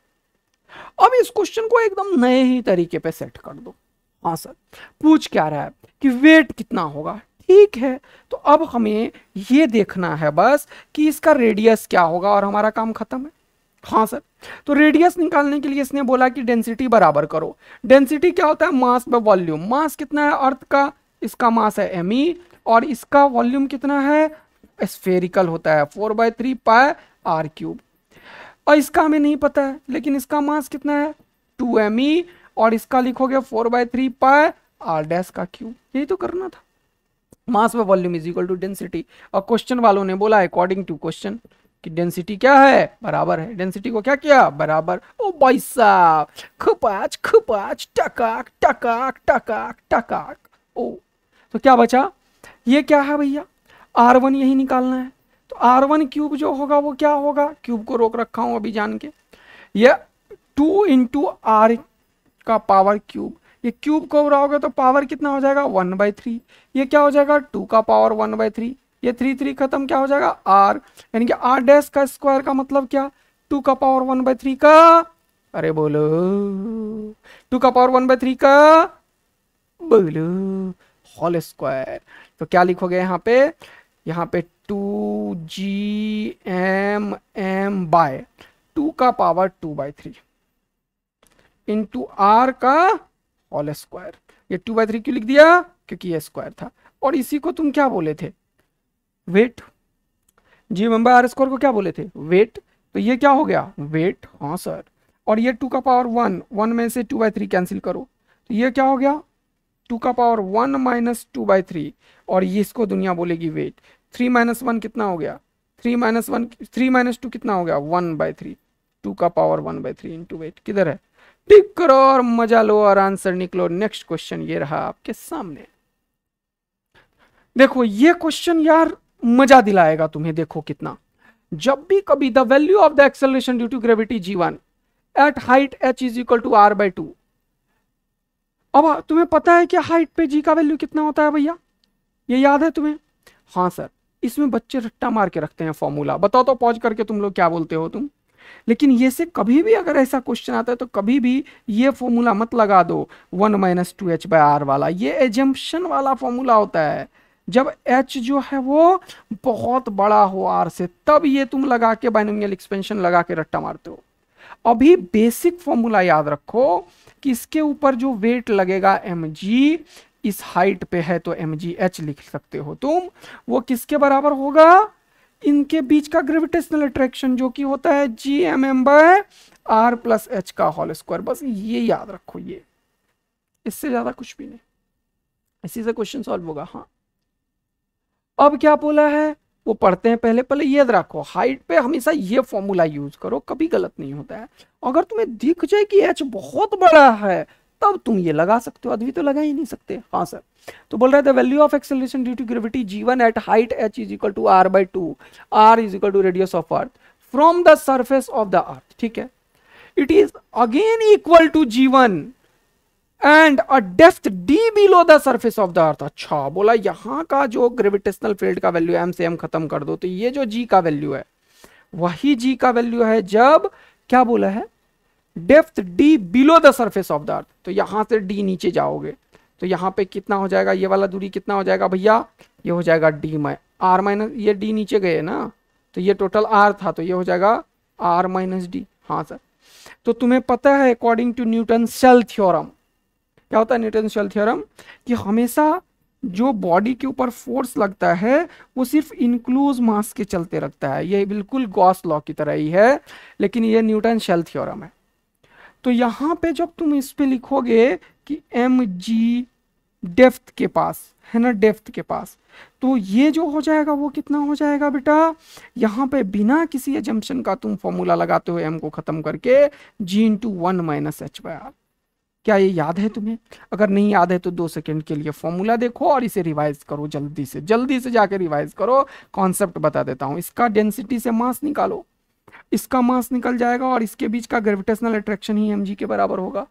[SPEAKER 1] अब इस क्वेश्चन को एकदम नए ही तरीके पे सेट कर दो। हाँ सर, पूछ क्या रहा है कि वेट कितना होगा, ठीक है, तो अब हमें ये देखना है बस कि इसका रेडियस क्या होगा और हमारा काम खत्म है। हाँ सर, तो रेडियस निकालने के लिए इसने बोला कि डेंसिटी बराबर करो। डेंसिटी क्या होता है, मास बाय वॉल्यूम। मास कितना है अर्थ का, इसका मास है me, और इसका वॉल्यूम कितना है, स्फेरिकल होता है 4/3 पाई r³, और इसका हमें नहीं पता है, लेकिन इसका मास कितना है 2me, और इसका लिखोगे 4/3 पाई r'³। यही तो करना था, mass by volume is equal to density. और क्वेश्चन वालों ने बोला अकॉर्डिंग टू क्वेश्चन कि डेंसिटी क्या है, बराबर है। डेंसिटी को क्या किया, बराबर। ओ भाई साहब, खपाच खपाच, टकाक टकाक टकाक टकाक। ओ तो क्या बचा, ये क्या है भैया, r1 यही निकालना है। तो r1 क्यूब जो होगा वो क्या होगा, क्यूब को रोक रखा हूं अभी जान के, ये 2 इंटू r का पावर क्यूब, ये क्यूब को उड़ाओगे तो पावर कितना हो जाएगा 1/3, ये क्या हो जाएगा 2 का पावर 1/3, ये 3 खत्म, क्या हो जाएगा आर, यानी कि आर डैश का स्क्वायर का मतलब क्या, 2 का पावर 1/3 का, अरे बोलो 2 का पावर 1/3 का, बोलो होल स्क्वायर। तो क्या लिखोगे यहाँ पे 2gmm बाय 2 का पावर 2/3 इंटू आर का होल स्क्वायर। ये 2/3 क्यों लिख दिया, क्योंकि ये स्क्वायर था। और इसी को तुम क्या बोले थे, wait. G M by R square को क्या बोले थे, वेट। तो ये क्या हो गया, वेट, हाँ सर। और ये 2 का पावर 1 में से 2/3 कैंसिल करो, तो ये क्या हो गया 2 का पावर 1 माइनस 2/3, और ये इसको दुनिया बोलेगी वेट। 3 माइनस 1 कितना हो गया, 3 माइनस 2 कितना हो गया 1/3, 2 का पावर 1/3 इंटू वेट। किधर है, टिक करो और मजा लो और आंसर निकलो। नेक्स्ट क्वेश्चन ये रहा आपके सामने। देखो ये क्वेश्चन यार मजा दिलाएगा तुम्हें। देखो कितना, जब भी कभी the value of the acceleration due to gravity g1 at height h is equal to r/2। अब तुम्हें पता है क्या हाइट पे g का वैल्यू कितना होता है भैया, ये याद है तुम्हें। हाँ सर, इसमें बच्चे रट्टा मार के रखते हैं फॉर्मूला। बताओ तो पॉज करके तुम लोग क्या बोलते हो तुम। लेकिन ये से कभी भी अगर ऐसा क्वेश्चन आता है तो कभी भी ये फॉर्मूला मत लगा दो 1 माइनस 2h/r वाला। ये एजम्पशन वाला फॉर्मूला होता है। जब h जो है वो बहुत बड़ा हो r से, तब ये तुम लगा के बाइनोमियल एक्सपेंशन लगा के रट्टा मारते हो। अभी बेसिक फॉर्मूला याद रखो कि इसके ऊपर जो वेट लगेगा mg, इस हाइट पे है तो mgh लिख सकते हो तुम। वो किसके बराबर होगा, इनके बीच का ग्रेविटेशनल अट्रैक्शन जो कि होता है gmm/r प्लस h का होल स्क्वायर। बस ये याद रखो, ये इससे ज्यादा कुछ भी नहीं। इसी से क्वेश्चन सॉल्व होगा। हाँ अब क्या बोला है वो पढ़ते हैं। पहले याद रखो, हाइट पे हमेशा ये फॉर्मूला यूज करो, कभी गलत नहीं होता है। अगर तुम्हें दिख जाए कि h बहुत बड़ा है तब तुम ये लगा सकते हो, अभी तो लगा ही नहीं सकते। हाँ सर, तो बोल रहा है the value of acceleration due to gravity g1 at height h is equal to r/2, r is equal to radius of earth from the surface of the earth. ठीक है, it is again equal to g1 and a depth d below the surface of the earth. अच्छा, बोला यहां का जो gravitational field का value m से m खत्म कर दो, तो ये जो g का वैल्यू है वही g का वैल्यू है जब क्या बोला है, depth d below the surface of the earth. तो यहां से d नीचे जाओगे तो यहां पे कितना हो जाएगा, ये वाला दूरी कितना हो जाएगा भैया, ये हो जाएगा d r माइनस, ये d नीचे गए ना, तो ये टोटल r था, तो ये हो जाएगा r माइनस d। हाँ सर, तो तुम्हें पता है according to Newton shell theorem, क्या होता है न्यूटन शेल थ्योरम, कि हमेशा जो बॉडी के ऊपर फोर्स लगता है वो सिर्फ इंक्लूज मास के चलते रखता है। ये बिल्कुल गॉस लॉ की तरह ही है, लेकिन ये न्यूटन शेल थ्योरम है। तो यहां पे जब तुम इस पे लिखोगे कि एम जी डेप्थ के पास है ना, डेप्थ के पास, तो ये जो हो जाएगा वो कितना हो जाएगा बेटा, यहाँ पे बिना किसी एजम्पशन का तुम फॉर्मूला लगाते हो एम को खत्म करके g/1 माइनस h/r। क्या ये याद है तुम्हें? अगर नहीं याद है तो 2 सेकंड के लिए फॉर्मूला देखो और इसे रिवाइज करो, जल्दी से जाके रिवाइज करो। कॉन्सेप्ट बता देता हूं, इसका डेंसिटी से मास निकालो, इसका मास निकल जाएगा और इसके बीच का ग्रेविटेशनल अट्रैक्शन ही mg के बराबर होगा।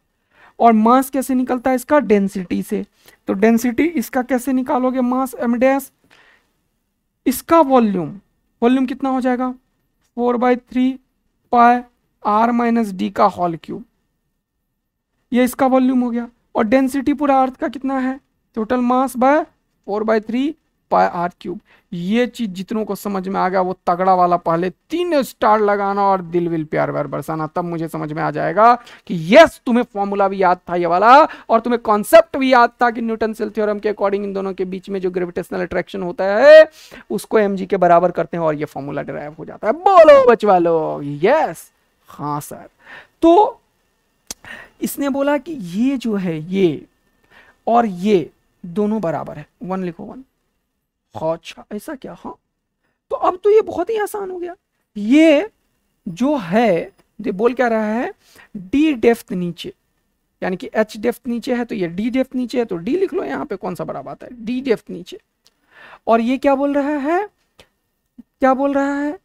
[SPEAKER 1] और मास कैसे निकलता है इसका, डेंसिटी से। तो डेंसिटी इसका कैसे निकालोगे, मास m डैश, इसका वॉल्यूम कितना हो जाएगा 4/3 पाई r माइनस डी का होल क्यूब, ये इसका वॉल्यूम हो गया। और डेंसिटी पूरा अर्थ का कितना है, total mass by 4/3 pi r cube. ये चीज जितनों को समझ में आ गया वो तगड़ा वाला पहले 3 स्टार लगाना और दिल विल प्यार व्यार बरसाना, तब मुझे समझ में आ जाएगा कि यस तुम्हें फॉर्मूला भी याद था ये वाला, और तुम्हें कॉन्सेप्ट भी याद था कि न्यूटन शेल थ्योरम के अकॉर्डिंग इन दोनों के बीच में जो ग्रेविटेशनल अट्रैक्शन होता है उसको mg के बराबर करते हैं और ये फॉर्मूला डिराइव हो जाता है। बोलो बचवा लो यस। हाँ सर, तो इसने बोला कि ये जो है ये और ये दोनों बराबर है, 1 लिखो 1। हाँ अच्छा ऐसा क्या, हाँ तो अब तो ये बहुत ही आसान हो गया। ये जो है ये बोल क्या रहा है, d डेप्थ नीचे, यानी कि h डेप्थ नीचे है तो ये d डेप्थ नीचे है, तो d लिख लो यहाँ पे, कौन सा बड़ा बात है, d डेप्थ नीचे। और ये क्या बोल रहा है,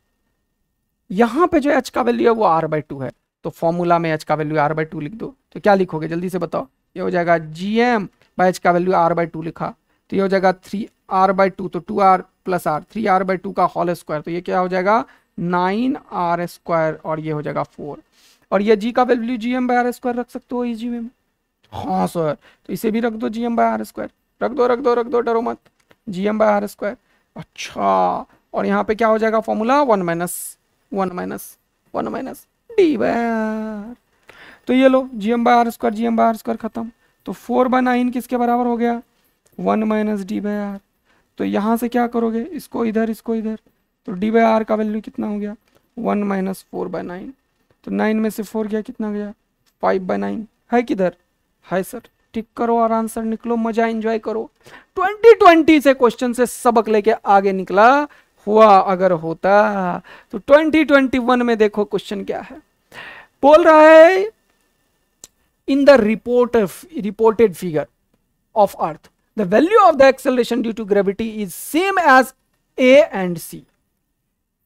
[SPEAKER 1] यहां पे जो h का वैल्यू है वो r/2 है, तो फॉर्मूला में h का वैल्यू r/2 लिख दो। तो क्या लिखोगे जल्दी से बताओ, ये हो जाएगा gm बाय h का वैल्यू r/2 लिखा, तो ये हो जाएगा 3r/2, तो 2r प्लस आर, 3r/2 का होल स्क्वायर, तो ये क्या हो जाएगा 9r² और ये हो जाएगा 4। और ये g का वैल्यू gm/r² रख सकते हो इजी में। हाँ सर, तो इसे भी रख दो gm/r², रख दो डरो मत, gm/r²। अच्छा, और यहाँ पे क्या हो जाएगा फॉर्मूला 1 माइनस d/r। तो ये लो gm/r² खत्म। तो 4/9 किसके बराबर हो गया 1 माइनस d/r। तो यहाँ से क्या करोगे, इसको इधर इसको इधर, तो d/r का वैल्यू कितना हो गया 1 माइनस 4/9। तो 9 में से 4 गया, कितना गया 5/9 है, किधर है सर। टिक करो और आंसर निकलो, मजा एंजॉय करो। 2020 से क्वेश्चन से सबक लेके आगे निकला हुआ अगर होता तो 2021 में देखो क्वेश्चन क्या है, बोल रहा है in the reported figure of earth the value of the acceleration due to gravity is same as A and C.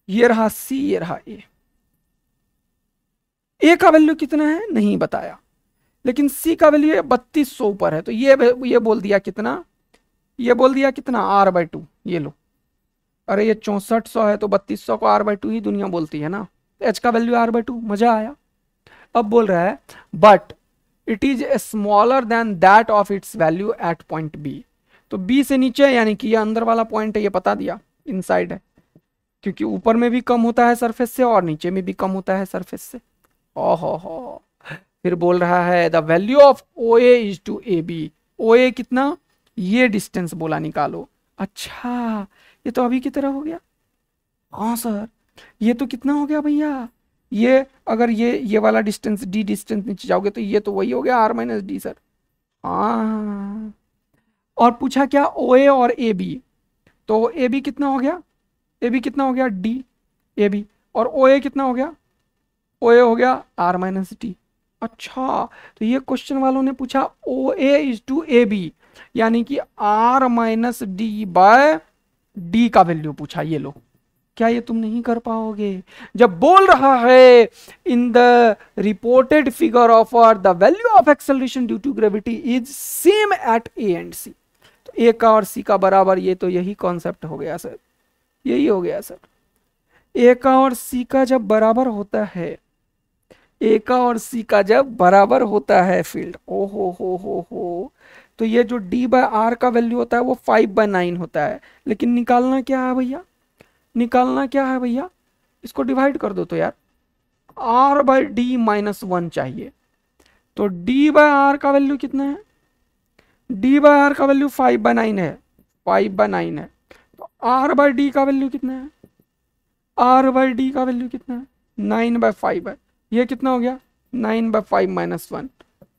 [SPEAKER 1] ये रहा सी, ये रहा ए। ए का वैल्यू कितना है नहीं बताया, लेकिन सी का वैल्यू 3200 ऊपर है, तो ये बोल दिया कितना, ये बोल दिया कितना r/2। ये लो, अरे ये 6400 है तो 3200 को r/2 ही दुनिया बोलती है ना। h का वैल्यू r/2, मजा आया। अब बोल रहा है but it is smaller than that of its value at point B. तो बी से नीचे यानी कि ये अंदर वाला पॉइंट है, ये बता दिया इनसाइड है, क्योंकि ऊपर में भी कम होता है सरफेस से और नीचे में भी कम होता है सरफेस से। ओहो, फिर बोल रहा है the value of OA is to AB। OA कितना, ये डिस्टेंस बोला निकालो। अच्छा, ये तो अभी की तरह हो गया। हाँ सर, ये तो कितना हो गया भैया, ये अगर ये वाला डिस्टेंस d डिस्टेंस नीचे जाओगे तो ये तो वही हो गया r - d सर। हाँ, और पूछा क्या OA और AB, तो AB कितना हो गया, AB कितना हो गया d AB, और OA कितना हो गया, OA हो गया r - d। अच्छा, तो ये क्वेश्चन वालों ने पूछा OA इज टू AB, यानी कि r - d/d का वैल्यू पूछा। ये लो, क्या ये तुम नहीं कर पाओगे। जब बोल रहा है in the reported figure of earth the value of acceleration due to gravity is same at A and C, तो A का और C का बराबर, ये तो यही कॉन्सेप्ट हो गया सर, यही हो गया सर। A का और C का जब बराबर होता है, A का और C का जब बराबर होता है फील्ड, ओ हो, तो ये जो d/r का वैल्यू होता है वो 5/9 होता है। लेकिन निकालना क्या है भैया, निकालना क्या है भैया, इसको डिवाइड कर दो तो यार r/d - 1 चाहिए। तो d/r का वैल्यू कितना है, d/r का वैल्यू 5/9 है, 5/9 है। तो r/d का वैल्यू कितना है, r/d का वैल्यू कितना है 9/5 है। ये कितना हो गया 9/5 - 1।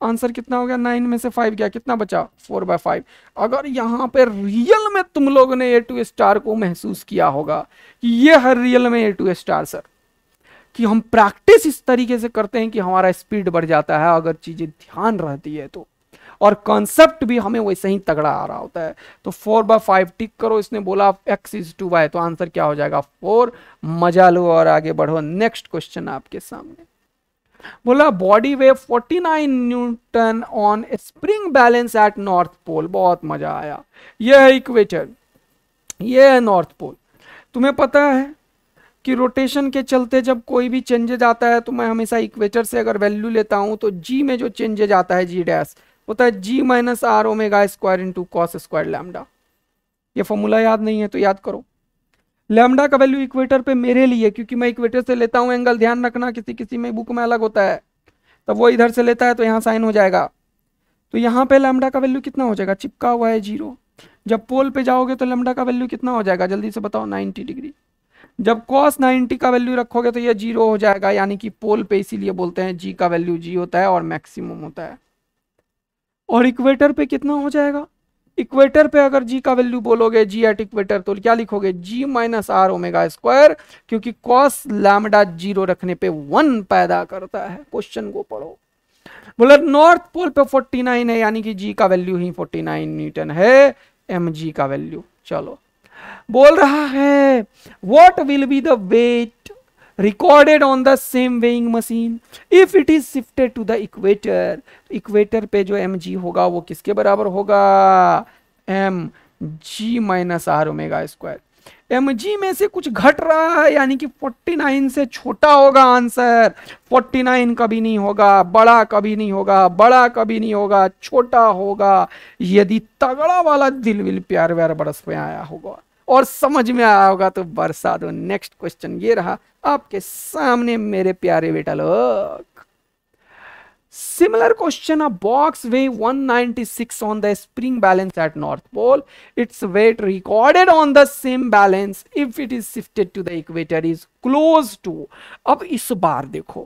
[SPEAKER 1] आंसर कितना हो गया, 9 में से 5 गया, कितना बचा 4/5। अगर यहाँ पे रियल में तुम लोगों ने A2 को महसूस किया होगा कि ये है रियल में A2 सर, कि हम प्रैक्टिस इस तरीके से करते हैं कि हमारा स्पीड बढ़ जाता है अगर चीजें ध्यान रहती है तो, और कॉन्सेप्ट भी हमें वैसे ही तगड़ा आ रहा होता है। तो 4/5 टिक करो, इसने बोला x इज टू y, तो आंसर क्या हो जाएगा 4। मजा लो और आगे बढ़ो। नेक्स्ट क्वेश्चन आपके सामने बोला body weighs 49 newton on spring balance at north pole. बहुत मजा आया। यह है इक्वेटर, यह है नॉर्थ पोल। तुम्हें पता है कि रोटेशन के चलते जब कोई भी चेंजेज आता है तो मैं हमेशा इक्वेटर से अगर वैल्यू लेता हूं तो g में जो चेंजेज आता है g डैश होता है g - r ω² × cos² लैम्डा। ये फॉर्मूला याद नहीं है तो याद करो। लैम्डा का वैल्यू इक्वेटर पे मेरे लिए, क्योंकि मैं इक्वेटर से लेता हूं एंगल, ध्यान रखना किसी किसी में बुक में अलग होता है, तब वो इधर से लेता है तो यहाँ साइन हो जाएगा। तो यहाँ पे लैम्डा का वैल्यू कितना हो जाएगा, चिपका हुआ है 0। जब पोल पे जाओगे तो लैम्डा का वैल्यू कितना हो जाएगा, जल्दी से बताओ 90 डिग्री। जब cos 90 का वैल्यू रखोगे तो ये 0 हो जाएगा, यानी कि पोल पे इसीलिए बोलते हैं g का वैल्यू g होता है और मैक्सिमम होता है। और इक्वेटर पे कितना हो जाएगा, इक्वेटर पे अगर g का वैल्यू बोलोगे g एट इक्वेटर तो क्या लिखोगे g - r ω², क्योंकि cos लैम्डा 0 रखने पे 1 पैदा करता है। क्वेश्चन को पढ़ो। बोला नॉर्थ पोल पे 49 है, यानी कि g का वैल्यू ही 49 न्यूटन है, mg का वैल्यू। चलो, बोल रहा है what will be the weight recorded on the same weighing machine if it is shifted to the equator. Equator पे जो mg होगा वो किसके बराबर होगा, mg - r ω²। mg में से कुछ घट रहा है, यानी कि 49 से छोटा होगा आंसर। 49 कभी नहीं होगा, बड़ा कभी नहीं होगा, बड़ा कभी नहीं होगा, छोटा होगा। यदि तगड़ा वाला दिल विल प्यार व्यार बरस पे आया होगा और समझ में आया होगा तो बरसा दो। नेक्स्ट क्वेश्चन ये रहा आपके सामने मेरे प्यारे बेटा लोग। Similar question, a box weighing 196 on the spring balance at North Pole. Its weight recorded on the same balance if it is shifted to the equator is close to. अब इस बार देखो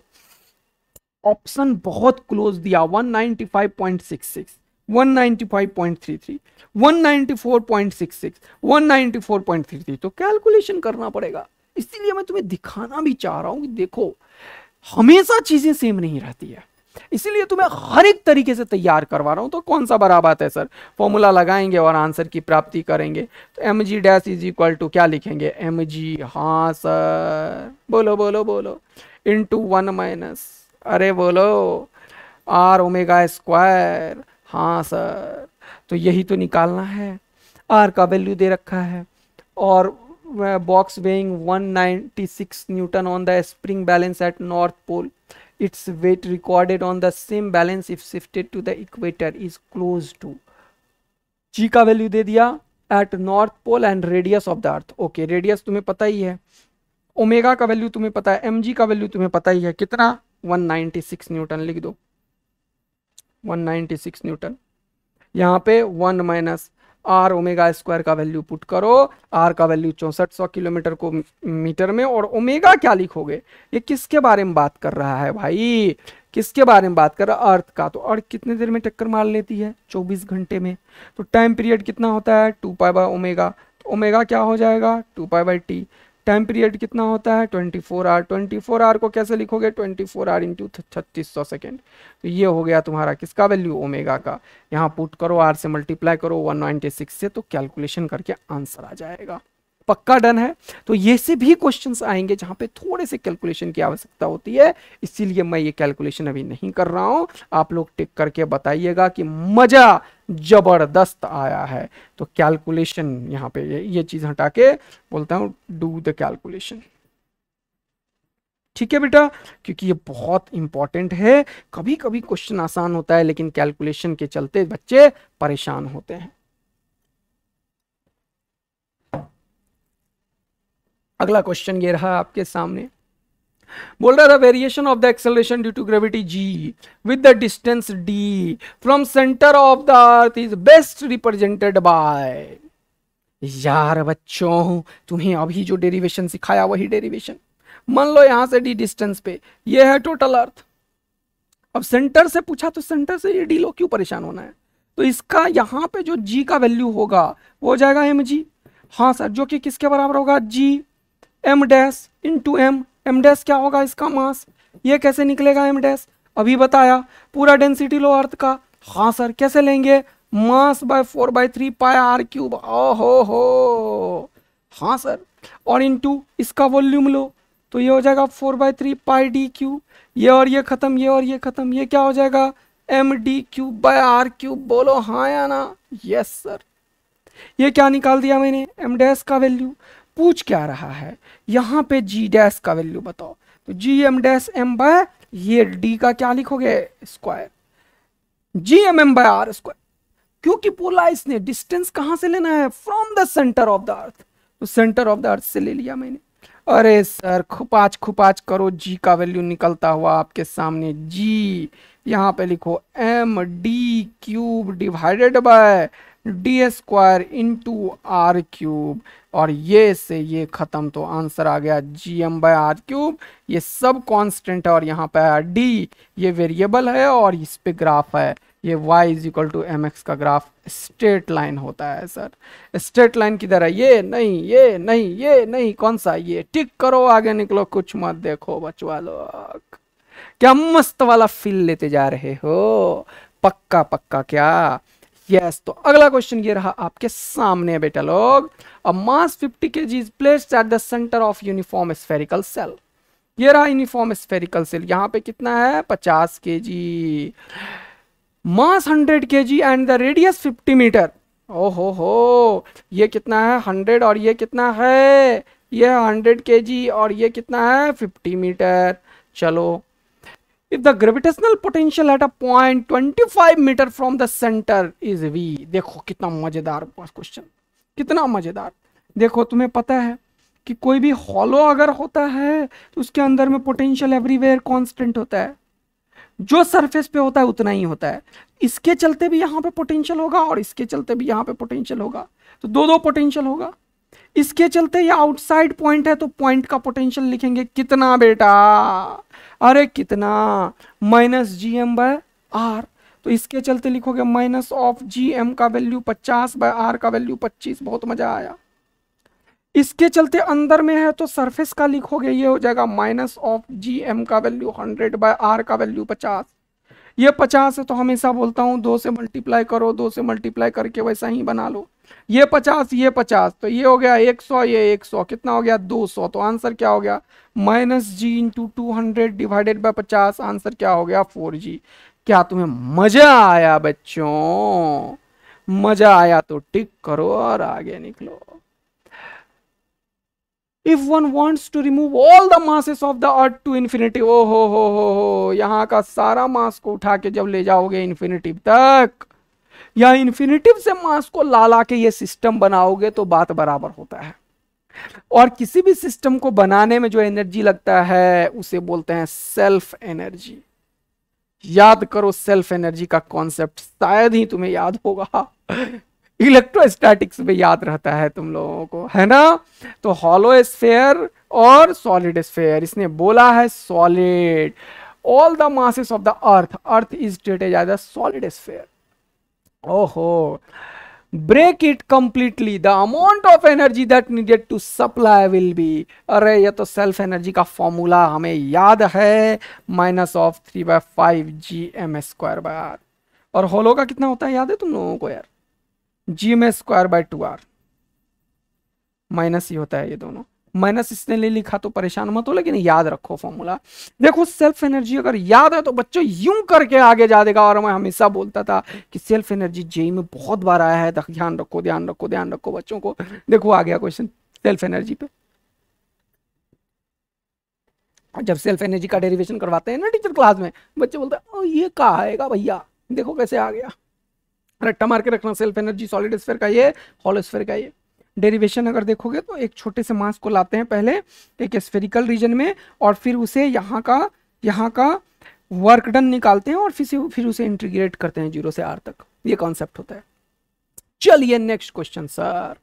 [SPEAKER 1] ऑप्शन बहुत क्लोज दिया, 195.66, 195.33, 194.66, 194.33, तो calculation करना पड़ेगा। इसीलिए मैं तुम्हें दिखाना भी चाह रहा हूं कि देखो हमेशा चीजें सेम नहीं रहती है, इसीलिए तुम्हें हर एक तरीके से तैयार करवा रहा हूं। तो कौन सा बड़ा बात है सर, फॉर्मूला लगाएंगे और आंसर की प्राप्ति करेंगे। तो M G dash is equal to क्या लिखेंगे, एम जी, हाँ सर, बोलो बोलो बोलो, इंटू 1 माइनस, अरे बोलो, आर ओमेगा स्क्वायर, हाँ सर। तो यही तो निकालना है, आर का वैल्यू दे रखा है और box weighing 196 newton on the spring balance at north pole, its weight recorded on the same balance if shifted to the equator is close to। g का वैल्यू दे दिया at north pole and radius of the earth। Okay, radius तुम्हें पता ही है, omega का value तुम्हें पता है, mg का वैल्यू तुम्हें पता ही है, कितना 196 न्यूटन लिख दो, 196 न्यूटन। यहाँ पे 1 माइनस आर ओमेगा स्क्वायर का वैल्यू पुट करो, आर का वैल्यू 6400 किलोमीटर को मीटर में, और ओमेगा क्या लिखोगे। ये किसके बारे में बात कर रहा है भाई, किसके बारे में बात कर रहा है, अर्थ का। तो अर्थ कितने देर में टक्कर मार लेती है, 24 घंटे में। तो टाइम पीरियड कितना होता है, 2 पाई बाय ओमेगा, तो ओमेगा क्या हो जाएगा 2 pi by T. Time period कितना होता है 24 आवर, 24 आवर को कैसे लिखोगे 24 आवर इंटू 3600 सेकेंड। तो ये हो गया तुम्हारा किसका वैल्यू, ओमेगा का। यहाँ पुट करो, आर से मल्टीप्लाई करो 196 से, तो कैलकुलेशन करके आंसर आ जाएगा। पक्का डन है। तो ये से भी क्वेश्चंस आएंगे जहां पे थोड़े से कैलकुलेशन की आवश्यकता होती है, इसीलिए मैं ये कैलकुलेशन अभी नहीं कर रहा हूं। आप लोग टिक करके बताइएगा कि मजा जबरदस्त आया है। तो कैलकुलेशन यहाँ पे ये चीज हटा के बोलता हूं डू द कैलकुलेशन। ठीक है बेटा, क्योंकि ये बहुत इंपॉर्टेंट है। कभी कभी क्वेश्चन आसान होता है लेकिन कैलकुलेशन के चलते बच्चे परेशान होते हैं। अगला क्वेश्चन ये रहा आपके सामने, बोल रहा था variation of the acceleration due to gravity G with the distance D from centre of the earth is best represented by. यार बच्चों, तुम्हें अभी जो डेरिवेशन सिखाया वही डेरिवेशन। मान लो यहां से डी डिस्टेंस पे ये है टोटल अर्थ। अब सेंटर से पूछा तो सेंटर से ये डी लो, क्यों परेशान होना है। तो इसका यहां पे जो जी का वैल्यू होगा वो हो जाएगा एम जी, हाँ सर, जो कि किसके बराबर होगा G M dash into M. M dash क्या होगा इसका मास, ये कैसे निकलेगा एम डैश, अभी बताया। पूरा डेंसिटी लो अर्थ का, हाँ सर, कैसे लेंगे, mass by 4/3 pi R cube. हो हाँ सर, और इंटू इसका वॉल्यूम लो, तो ये हो जाएगा 4/3 पाई डी क्यूब। ये और ये खत्म, ये और ये खत्म, ये क्या हो जाएगा M D cube by R cube. बोलो हाँ या ना, यस सर। ये क्या निकाल दिया मैंने, एम डैश का वैल्यू। पूछ क्या रहा है यहाँ पे, जी डैश का वैल्यू बताओ। तो G M dash M by, ये डी का क्या लिखोगे square, G M M by R square. क्योंकि बोला इसने डिस्टेंस कहां से लेना है, from the centre of the earth, तो सेंटर ऑफ द अर्थ से ले लिया मैंने। अरे सर खुपाच करो, जी का वैल्यू निकलता हुआ आपके सामने। जी यहाँ पे लिखो M D cube divided by D square into R cube, और ये से ये खत्म, तो आंसर आ गया G M by R cube. ये सब कांस्टेंट है और यहाँ पे डी ये वेरिएबल है और इस पे ग्राफ है, ये y is equal to M X का ग्राफ स्ट्रेट लाइन होता है सर। स्ट्रेट लाइन किधर है, ये नहीं, ये नहीं, ये नहीं, कौन सा, ये। टिक करो, आगे निकलो, कुछ मत देखो बचवा लोग। क्या मस्त वाला फील लेते जा रहे हो, पक्का पक्का क्या, यस। तो अगला क्वेश्चन ये रहा आपके सामने बेटा लोग। अ मास 50 kg is placed at the centre of uniform spherical shell. ये रहा यूनिफॉर्म स्फेरिकल सेल, यहाँ पे कितना है 50 kg, mass 100 kg and the radius 50 metre. ओहो, ये कितना है 100 और ये कितना है, ये 100 kg और ये कितना है 50 मीटर। चलो, if the gravitational potential at a point 25 metre from the centre is V. देखो कितना मजेदार क्वेश्चन, कितना मजेदार। देखो तुम्हें पता है कि कोई भी हॉलो अगर होता है तो उसके अंदर में पोटेंशियल एवरीवेयर कांस्टेंट होता है, जो सरफेस पे होता है उतना ही होता है। इसके चलते भी यहाँ पे पोटेंशियल होगा और इसके चलते भी यहाँ पे पोटेंशियल होगा, तो दो दो पोटेंशियल होगा। इसके चलते ये आउटसाइड पॉइंट है तो पॉइंट का पोटेंशियल लिखेंगे कितना बेटा, अरे कितना, -gm/r। तो इसके चलते लिखोगे -gm का वैल्यू 50/r का वैल्यू 25। बहुत मजा आया। इसके चलते अंदर में है तो सरफेस का लिखोगे, ये हो जाएगा -gm का वैल्यू 100/r का वैल्यू 50। ये 50 है तो हमेशा बोलता हूं 2 से मल्टीप्लाई करो, 2 से मल्टीप्लाई करके वैसा ही बना लो। ये 50 ये 50 तो ये हो गया 100, ये 100 कितना हो गया 200। तो आंसर क्या हो गया -g × 200 डिवाइडेड बाय 50। आंसर क्या हो गया 4g। क्या तुम्हें मजा आया बच्चों? मजा आया तो टिक करो और आगे निकलो। If one wants to remove all the masses of the earth to infinity, ओ हो, यहाँ का सारा मास को उठा के जब ले जाओगे इन्फिनिटिव तक, या इन्फिनिटिव से मास को ला के ये सिस्टम बनाओगे तो बात बराबर होता है। और किसी भी सिस्टम को बनाने में जो एनर्जी लगता है उसे बोलते हैं सेल्फ एनर्जी। याद करो सेल्फ एनर्जी का कॉन्सेप्ट, शायद ही तुम्हें याद होगा, इलेक्ट्रोस्टैटिक्स में याद रहता है तुम लोगों को, है ना। तो हॉलो स्फेयर और सॉलिड स्फेयर, इसने बोला है solid. All the masses of the earth is treated as a solid sphere. ओहो, break it completely, the amount of energy that needed to supply will be. अरे ये तो सेल्फ एनर्जी का formula हमें याद है, -3/5 gm²/r। और हॉलो का कितना होता है याद है तुम लोगों को यार, gm²/2r। माइनस ही होता है ये दोनों, माइनस इसने ले लिखा तो परेशान मत हो, लेकिन याद रखो फॉर्मूला। देखो सेल्फ एनर्जी अगर याद है तो बच्चों यूं करके आगे जा देगा। और मैं हमेशा बोलता था कि सेल्फ एनर्जी जेई में बहुत बार आया है, ध्यान रखो ध्यान रखो ध्यान रखो बच्चों को। देखो आ गया क्वेश्चन सेल्फ एनर्जी पे। जब सेल्फ एनर्जी का डेरिवेशन करवाते हैं ना टीचर क्लास में, बच्चे बोलते हैं ये कहाँ आएगा भैया, देखो कैसे आ गया। रट्टा मार के रखना, सेल्फ एनर्जी सॉलिड स्फीयर का ये, हॉलो स्फीयर का ये। डेरिवेशन अगर देखोगे तो एक छोटे से मास को लाते हैं पहले एक स्फेरिकल रीजन में, और फिर उसे यहाँ का वर्क डन निकालते हैं और फिर उसे इंटीग्रेट करते हैं 0 से r तक। ये कॉन्सेप्ट होता है। चलिए नेक्स्ट क्वेश्चन सर।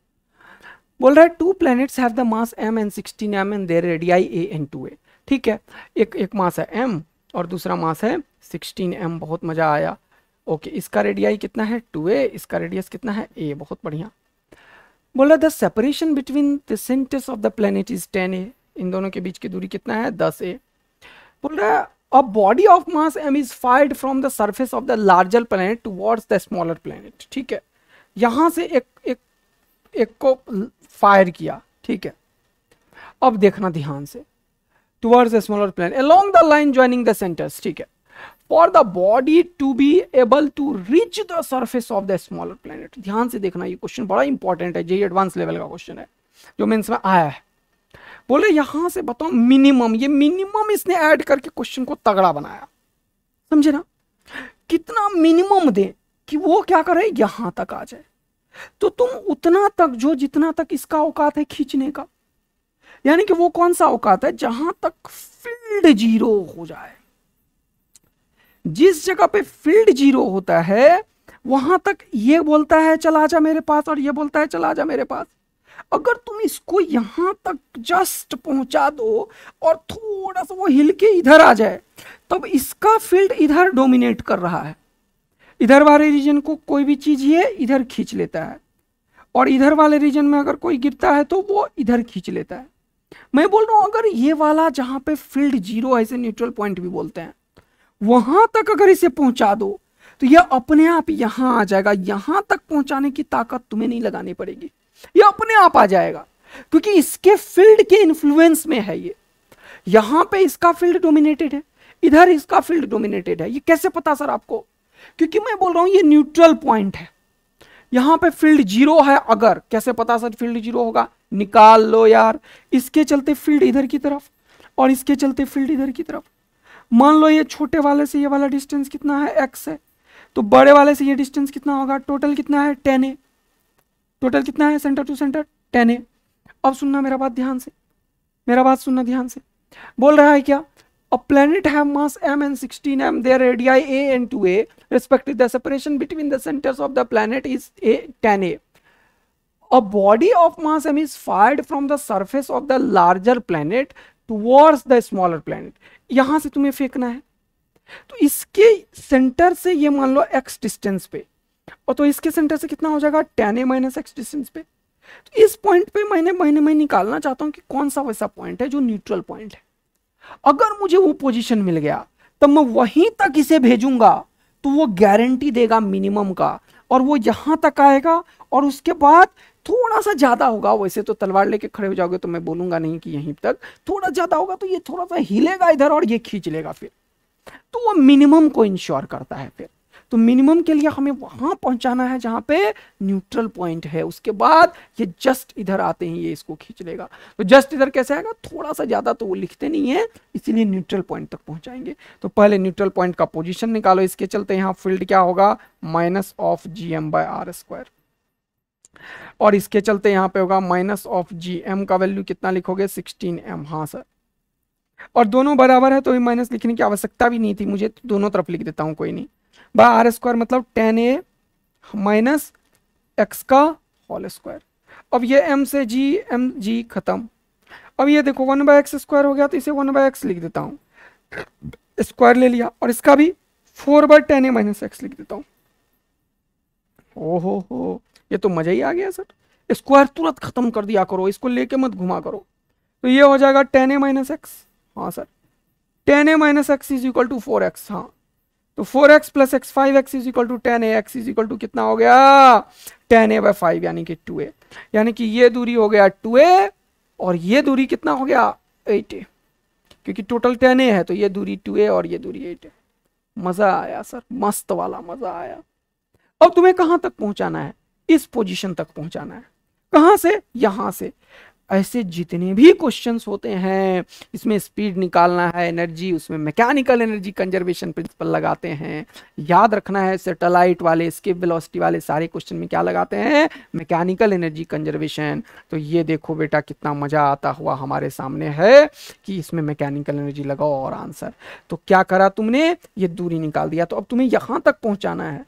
[SPEAKER 1] बोल रहा है 2 planets have the mass m and 16 m and their radii a and 2a। ठीक है, एक मास है m और दूसरा मास है 16 m। बहुत मजा आया। ओके, इसका रेडियाई कितना है 2a, इसका रेडियस कितना है a। बहुत बढ़िया। बोला the separation between the centres of the planet is 10a। इन दोनों के बीच की दूरी कितना है 10a। बोल रहा है a body of mass m is fired from the surface of the larger planet towards the smaller planet. ठीक है, यहां से एक को फायर किया। ठीक है, अब देखना ध्यान से, towards the smaller planet along the line joining the centres. ठीक है, for the body to be able to reach the surface of the smaller planet। ध्यान से देखना, ये क्वेश्चन बड़ा इंपॉर्टेंट है, जेईई एडवांस लेवल का क्वेश्चन है जो मेंस में आया है। बोले यहां से बताओ मिनिमम, ये मिनिमम इसने ऐड करके क्वेश्चन को तगड़ा बनाया, समझे ना। कितना मिनिमम दे कि वो क्या करे यहां तक आ जाए, तो तुम उतना तक जो जितना तक इसका औकात है खींचने का, यानी कि वो कौन सा औकात है जहां तक फील्ड 0 हो जाए। जिस जगह पे फील्ड 0 होता है वहां तक ये बोलता है चला जा मेरे पास और ये बोलता है चला जा मेरे पास। अगर तुम इसको यहां तक जस्ट पहुंचा दो और थोड़ा सा वो हिल के इधर आ जाए, तब इसका फील्ड इधर डोमिनेट कर रहा है। इधर वाले रीजन को कोई भी चीज ये इधर खींच लेता है, और इधर वाले रीजन में अगर कोई गिरता है तो वो इधर खींच लेता है। मैं बोल रहा हूं अगर ये वाला जहां पे फील्ड 0 है, इसे न्यूट्रल पॉइंट भी बोलते हैं, वहां तक अगर इसे पहुंचा दो तो यह अपने आप यहां आ जाएगा। यहां तक पहुंचाने की ताकत तुम्हें नहीं लगानी पड़ेगी, यह अपने आप आ जाएगा, क्योंकि इसके फील्ड के इन्फ्लुएंस में है ये। यहां पे इसका फील्ड डोमिनेटेड है, इधर इसका फील्ड डोमिनेटेड है। ये कैसे पता सर आपको? क्योंकि मैं बोल रहा हूं ये न्यूट्रल पॉइंट है। यहां पे फील्ड जीरो है, अगर कैसे पता सर फील्ड जीरो होगा, निकाल लो यार। इसके चलते फील्ड इधर की तरफ और इसके चलते फील्ड इधर की तरफ। मान लो ये छोटे वाले से ये वाला डिस्टेंस कितना है, x है, तो बड़े वाले से ये डिस्टेंस कितना होगा, टोटल कितना है 10a। टोटल कितना है सेंटर टू सेंटर 10a। अब सुनना मेरा बात ध्यान से, मेरा बात सुनना ध्यान से। बोल रहा है क्या, a planet have mass m and 16m, their radii a and 2a respectively, the separation between the centers of the planet is 10a. A body of mass m is fired from the surface of the larger planet towards the smaller planet. यहां से तुम्हें फेंकना है, तो इसके centre से ये मान लो x डिस्टेंस पे, और तो इसके सेंटर से कितना हो जाएगा 10a माइनस x डिस्टेंस पे। तो इस पॉइंट पे मैं निकालना चाहता हूं कि कौन सा वैसा पॉइंट है जो न्यूट्रल पॉइंट है। अगर मुझे वो पोजीशन मिल गया तब मैं वहीं तक इसे भेजूंगा, तो वो गारंटी देगा मिनिमम का, और वो यहां तक आएगा और उसके बाद थोड़ा सा ज्यादा होगा। वैसे तो तलवार लेके खड़े हो जाओगे तो मैं बोलूंगा नहीं कि यहीं तक, थोड़ा ज्यादा होगा तो ये थोड़ा सा हिलेगा इधर और ये खींच लेगा फिर, तो वो मिनिमम को इंश्योर करता है। फिर तो मिनिमम के लिए हमें वहां पहुंचाना है जहां पे न्यूट्रल पॉइंट है, उसके बाद ये जस्ट इधर आते ही ये इसको खींच लेगा। तो जस्ट इधर कैसे आएगा, थोड़ा सा ज्यादा तो वो लिखते नहीं है, इसीलिए न्यूट्रल पॉइंट तक पहुंचाएंगे। तो पहले न्यूट्रल पॉइंट का पोजीशन निकालो। इसके चलते यहाँ फील्ड क्या होगा, माइनस ऑफ GM/r², और इसके चलते यहाँ पे होगा माइनस ऑफ GM का वैल्यू कितना लिखोगे 16m। हाँ सर, और दोनों बराबर है तो माइनस लिखने की आवश्यकता भी नहीं थी मुझे, तो दोनों तरफ लिख देता हूं, कोई नहीं। r² मतलब 10a माइनस x का होल स्क्वायर। अब ये m से g खत्म। अब ये देखो 1/x² हो गया, तो इसे 1/x लिख देता हूं, स्क्वायर ले लिया, और इसका भी 4/10a माइनस x लिख देता हूं। ओहो हो, ये तो मजा ही आ गया सर। स्क्वायर तुरंत खत्म कर दिया करो, इसको लेके मत घुमा करो। तो ये हो जाएगा 10a माइनस x। हाँ sir, 10a minus x is equal to 4x। हाँ, तो 4x plus x 5x is equal to 10a, x is equal to कितना हो गया 10a/5 यानी कि 2a, यानी कि ये दूरी हो गया 2a और ये दूरी कितना हो गया 8a, क्योंकि टोटल 10a है तो ये दूरी 2a और ये दूरी 8a। मजा आया सर, मस्त वाला मजा आया। अब तुम्हें कहां तक पहुंचाना है, इस पोजीशन तक पहुंचाना है। कहां से, यहां से। ऐसे जितने भी क्वेश्चंस होते हैं, इसमें स्पीड निकालना है, एनर्जी, उसमें मैकेनिकल एनर्जी कंजर्वेशन प्रिंसिपल लगाते हैं। याद रखना है सैटेलाइट वाले, स्केप वेलोसिटी वाले सारे क्वेश्चन में क्या लगाते हैं, मैकेनिकल एनर्जी कंजर्वेशन। तो ये देखो बेटा कितना मजा आता हुआ हमारे सामने है कि इसमें मैकेनिकल एनर्जी लगाओ और आंसर। तो क्या करा तुमने, ये दूरी निकाल दिया। तो अब तुम्हें यहां तक पहुंचाना है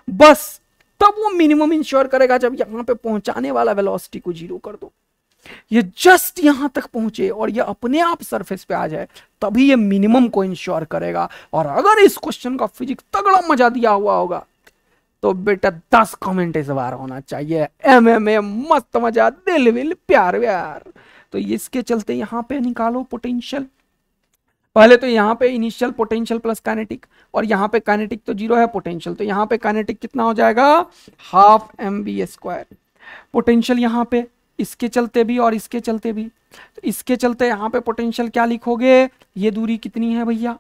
[SPEAKER 1] बस, तब वो मिनिमम इंश्योर करेगा जब यहां पे पहुंचाने वाला वेलोसिटी को 0 कर दो। ये जस्ट यहां तक पहुंचे और ये अपने आप सरफेस पे आ जाए, तभी ये मिनिमम को इंश्योर करेगा। और अगर इस क्वेश्चन का फिजिक्स तगड़ा मजा दिया हुआ होगा तो बेटा 10 कमेंट इस बार होना चाहिए, MMA मस्त मजा, दिल विल प्यार व्यार। तो इसके चलते यहां पे निकालो पोटेंशियल। पहले तो यहाँ पे इनिशियल पोटेंशियल प्लस काइनेटिक, और यहाँ पे काइनेटिक तो 0 है, पोटेंशियल तो यहाँ पे काइनेटिक कितना हो जाएगा 12 mv²। पोटेंशियल यहाँ पे इसके चलते भी और इसके चलते भी, तो इसके चलते यहाँ पे पोटेंशियल क्या लिखोगे, ये दूरी कितनी है भैया,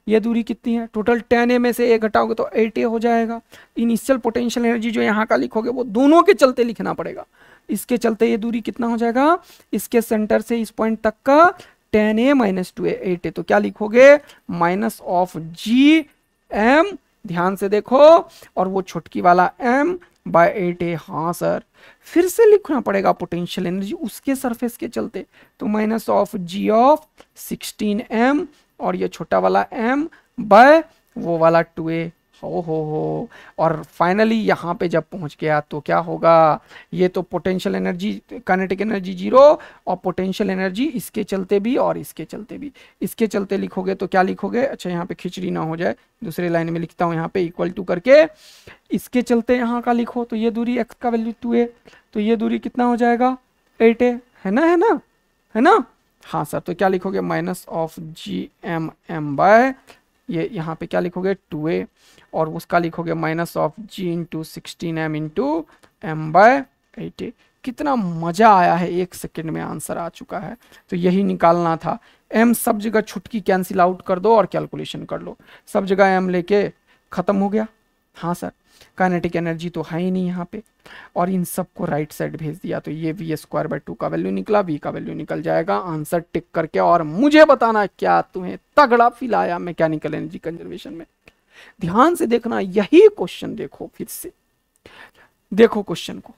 [SPEAKER 1] ये दूरी कितनी है, टोटल 10a में से 1 घटाओगे तो 8a हो जाएगा। इनिशियल पोटेंशियल एनर्जी जो यहाँ का लिखोगे वो दोनों के चलते लिखना पड़ेगा। इसके चलते ये दूरी कितना हो जाएगा, इसके सेंटर से इस पॉइंट तक का 10a माइनस 2a 8a, तो क्या लिखोगे माइनस ऑफ GM, ध्यान से देखो, और वो छुटकी वाला m/8a। हाँ सर, फिर से लिखना पड़ेगा पोटेंशियल एनर्जी उसके सरफेस के चलते, तो माइनस ऑफ G(16m) और ये छोटा वाला m बाय वो वाला 2a। हो और फाइनली यहाँ पे जब पहुंच गया तो क्या होगा, ये तो पोटेंशियल एनर्जी काइनेटिक एनर्जी 0 और पोटेंशियल एनर्जी इसके चलते भी और इसके चलते भी। इसके चलते लिखोगे तो क्या लिखोगे, अच्छा यहाँ पे खिचड़ी ना हो जाए, दूसरे लाइन में लिखता हूँ यहाँ पे इक्वल टू करके। इसके चलते यहाँ का लिखो तो ये दूरी x का वैल्यू 2a, तो ये दूरी कितना हो जाएगा 8a, है ना। हाँ सर, तो क्या लिखोगे माइनस ऑफ GM बाय ये यहाँ पे क्या लिखोगे 2a, और उसका लिखोगे minus of G(16m) into m/8a। कितना मजा आया है, 1 सेकेंड में आंसर आ चुका है। तो यही निकालना था। m सब जगह छुटकी कैंसिल आउट कर दो और कैलकुलेशन कर लो, सब जगह m लेके खत्म हो गया। हाँ सर, काइनेटिक एनर्जी तो है ही नहीं यहाँ पे, और इन सबको राइट साइड भेज दिया तो ये v² का वैल्यू निकला, v का वैल्यू निकल जाएगा आंसर टिक करके। और मुझे बताना क्या तुम्हें तगड़ा फील आया मैकेनिकल एनर्जी कंजर्वेशन में। ध्यान से देखना, यही क्वेश्चन देखो फिर से, देखो क्वेश्चन को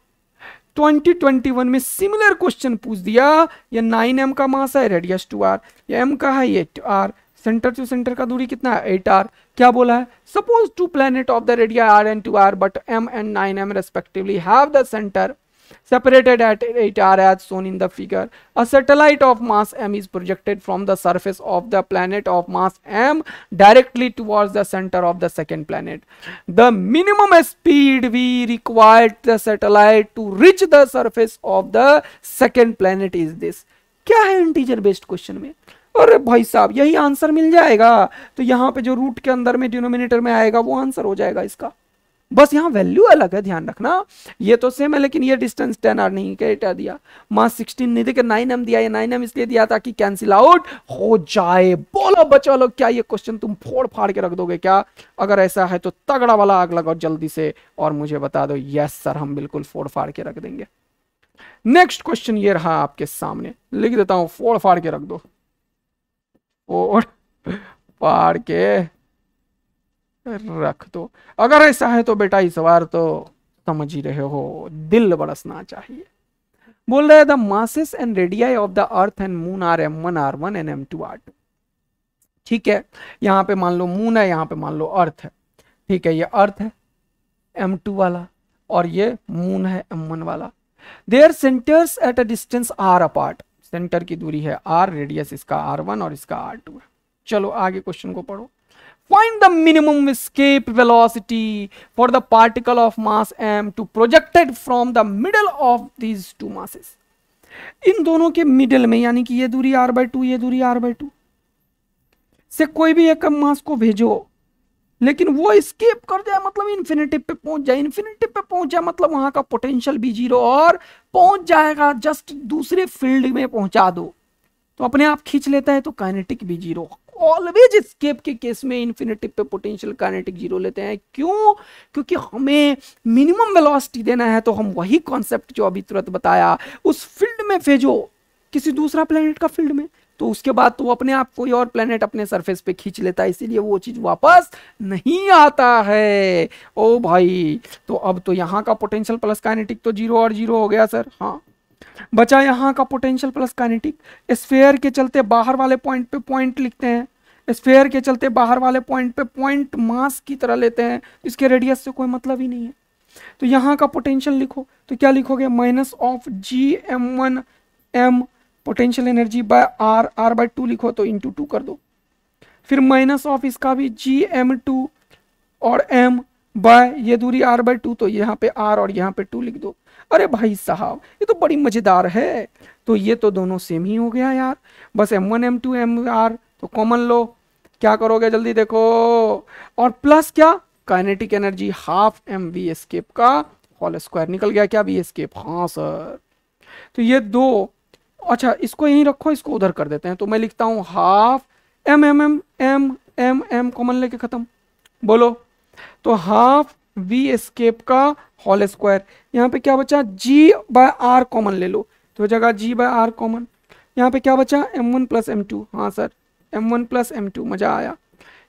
[SPEAKER 1] 2021 में सिमिलर क्वेश्चन पूछ दिया। ये 9m का मास है, रेडियस 2r, ये m का है, ये r, सेंटर टू सेंटर का दूरी कितना है 8r। क्या बोला है, suppose two planet of the radii r and 2r but m and 9m respectively have the center separated at 8r as shown in the figure. A satellite of mass m is projected from the surface of the planet of mass m directly towards the center of the second planet. The minimum speed v required the satellite to reach the surface of the second planet is this. क्या है integer based question में, अरे भाई साहब यही answer मिल जाएगा। तो यहाँ पे जो रूट के अंदर में डिनोमिनेटर में आएगा वो आंसर हो जाएगा इसका, बस यहाँ वैल्यू अलग है, ध्यान रखना। ये तो सेम है लेकिन ये डिस्टेंस 10r नहीं, क्या दिया, मास 16 नहीं देखिए 9m दिया, ये 9m इसलिए दिया ताकि कैंसिल आउट हो जाए। बोलो बच्चों लोग, क्या ये क्वेश्चन तुम फोड़ फाड़ के रख दोगे क्या? अगर ऐसा है तो तगड़ा वाला आग लगाओ जल्दी से और मुझे बता दो यस सर हम बिल्कुल फोड़ फाड़ के रख देंगे। नेक्स्ट क्वेश्चन ये रहा आपके सामने, लिख देता हूं, फोड़ फाड़ के रख दो, फोड़ फाड़ के रख दो। अगर ऐसा है तो बेटा इस बार तो समझ ही रहे हो, दिल बरसना चाहिए। बोल रहे the masses and radii of the earth and moon are m1 r1 and m2 r2। ठीक है, यहां पे मान लो मून है, यहां पे मान लो अर्थ है। ठीक है, ये अर्थ है m2 वाला और ये मून है m1 वाला। There centres at a distance r apart, centre की दूरी है r, रेडियस इसका r1 और इसका r2 है। चलो आगे क्वेश्चन को पढ़ो। Find the minimum escape velocity for the particle of mass m to projected from the middle of these two masses. इन दोनों के मिडिल में यानी कि ये दूरी r/2, ये दूरी r/2 से कोई भी एक मास को भेजो लेकिन वो एस्केप कर जाए, मतलब इन्फिनिटी पे पहुंच जाए। इन्फिनिटी पे पहुंच जाए मतलब वहां का पोटेंशियल भी जीरो और पहुंच जाएगा, जस्ट दूसरे फील्ड में पहुंचा दो तो अपने आप खींच लेता है, तो काइनेटिक भी जीरो। ऑलवेज एस्केप के केस में इन्फिनिटी पे पोटेंशियल काइनेटिक जीरो लेते हैं। क्यों? क्योंकि हमें मिनिमम वेलोसिटी देना है, तो हम वही कॉन्सेप्ट जो अभी तुरंत बताया उस फील्ड में भेजो, किसी दूसरा प्लेनेट का फील्ड में, तो उसके बाद तो अपने आप कोई और प्लेनेट अपने सरफेस पे खींच लेता है, इसीलिए वो चीज वापस नहीं आता है। ओ भाई, तो अब तो यहाँ का पोटेंशियल प्लस काइनेटिक तो जीरो और जीरो हो गया सर। हाँ, बचा यहाँ का पोटेंशियल प्लस काइनेटिक। स्फीयर के चलते बाहर वाले पॉइंट पे पॉइंट लिखते हैं, स्फीयर के चलते बाहर वाले पॉइंट पे पॉइंट मास की तरह लेते हैं, इसके रेडियस से कोई मतलब ही नहीं है। तो यहाँ का पोटेंशियल लिखो तो क्या लिखोगे, minus of gm1 m potential energy by r, r/2 लिखो तो इंटू 2 कर दो, फिर माइनस ऑफ इसका भी gm2 और m बाय ये दूरी r/2, तो यहाँ पे r और यहाँ पे 2 लिख दो। अरे भाई साहब ये तो बड़ी मजेदार है। तो ये तो दोनों सेम ही हो गया यार, बस m1 m2 mr तो कॉमन लो, क्या करोगे जल्दी देखो, और प्लस क्या, kinetic energy half mv escape का होल स्क्वायर निकल गया क्या, v एस्केप। हाँ सर, तो ये दो, अच्छा इसको यहीं रखो, इसको उधर कर देते हैं, तो मैं लिखता हूं half m m m m m m common लेके खत्म। बोलो, तो हाफ v एस्केप का होल स्क्वायर, यहाँ पे क्या बचा g/r कॉमन ले लो तो जगह g/r कॉमन, यहाँ पे क्या बचा m1 प्लस m2। हाँ सर, m1 प्लस m2, मजा आया।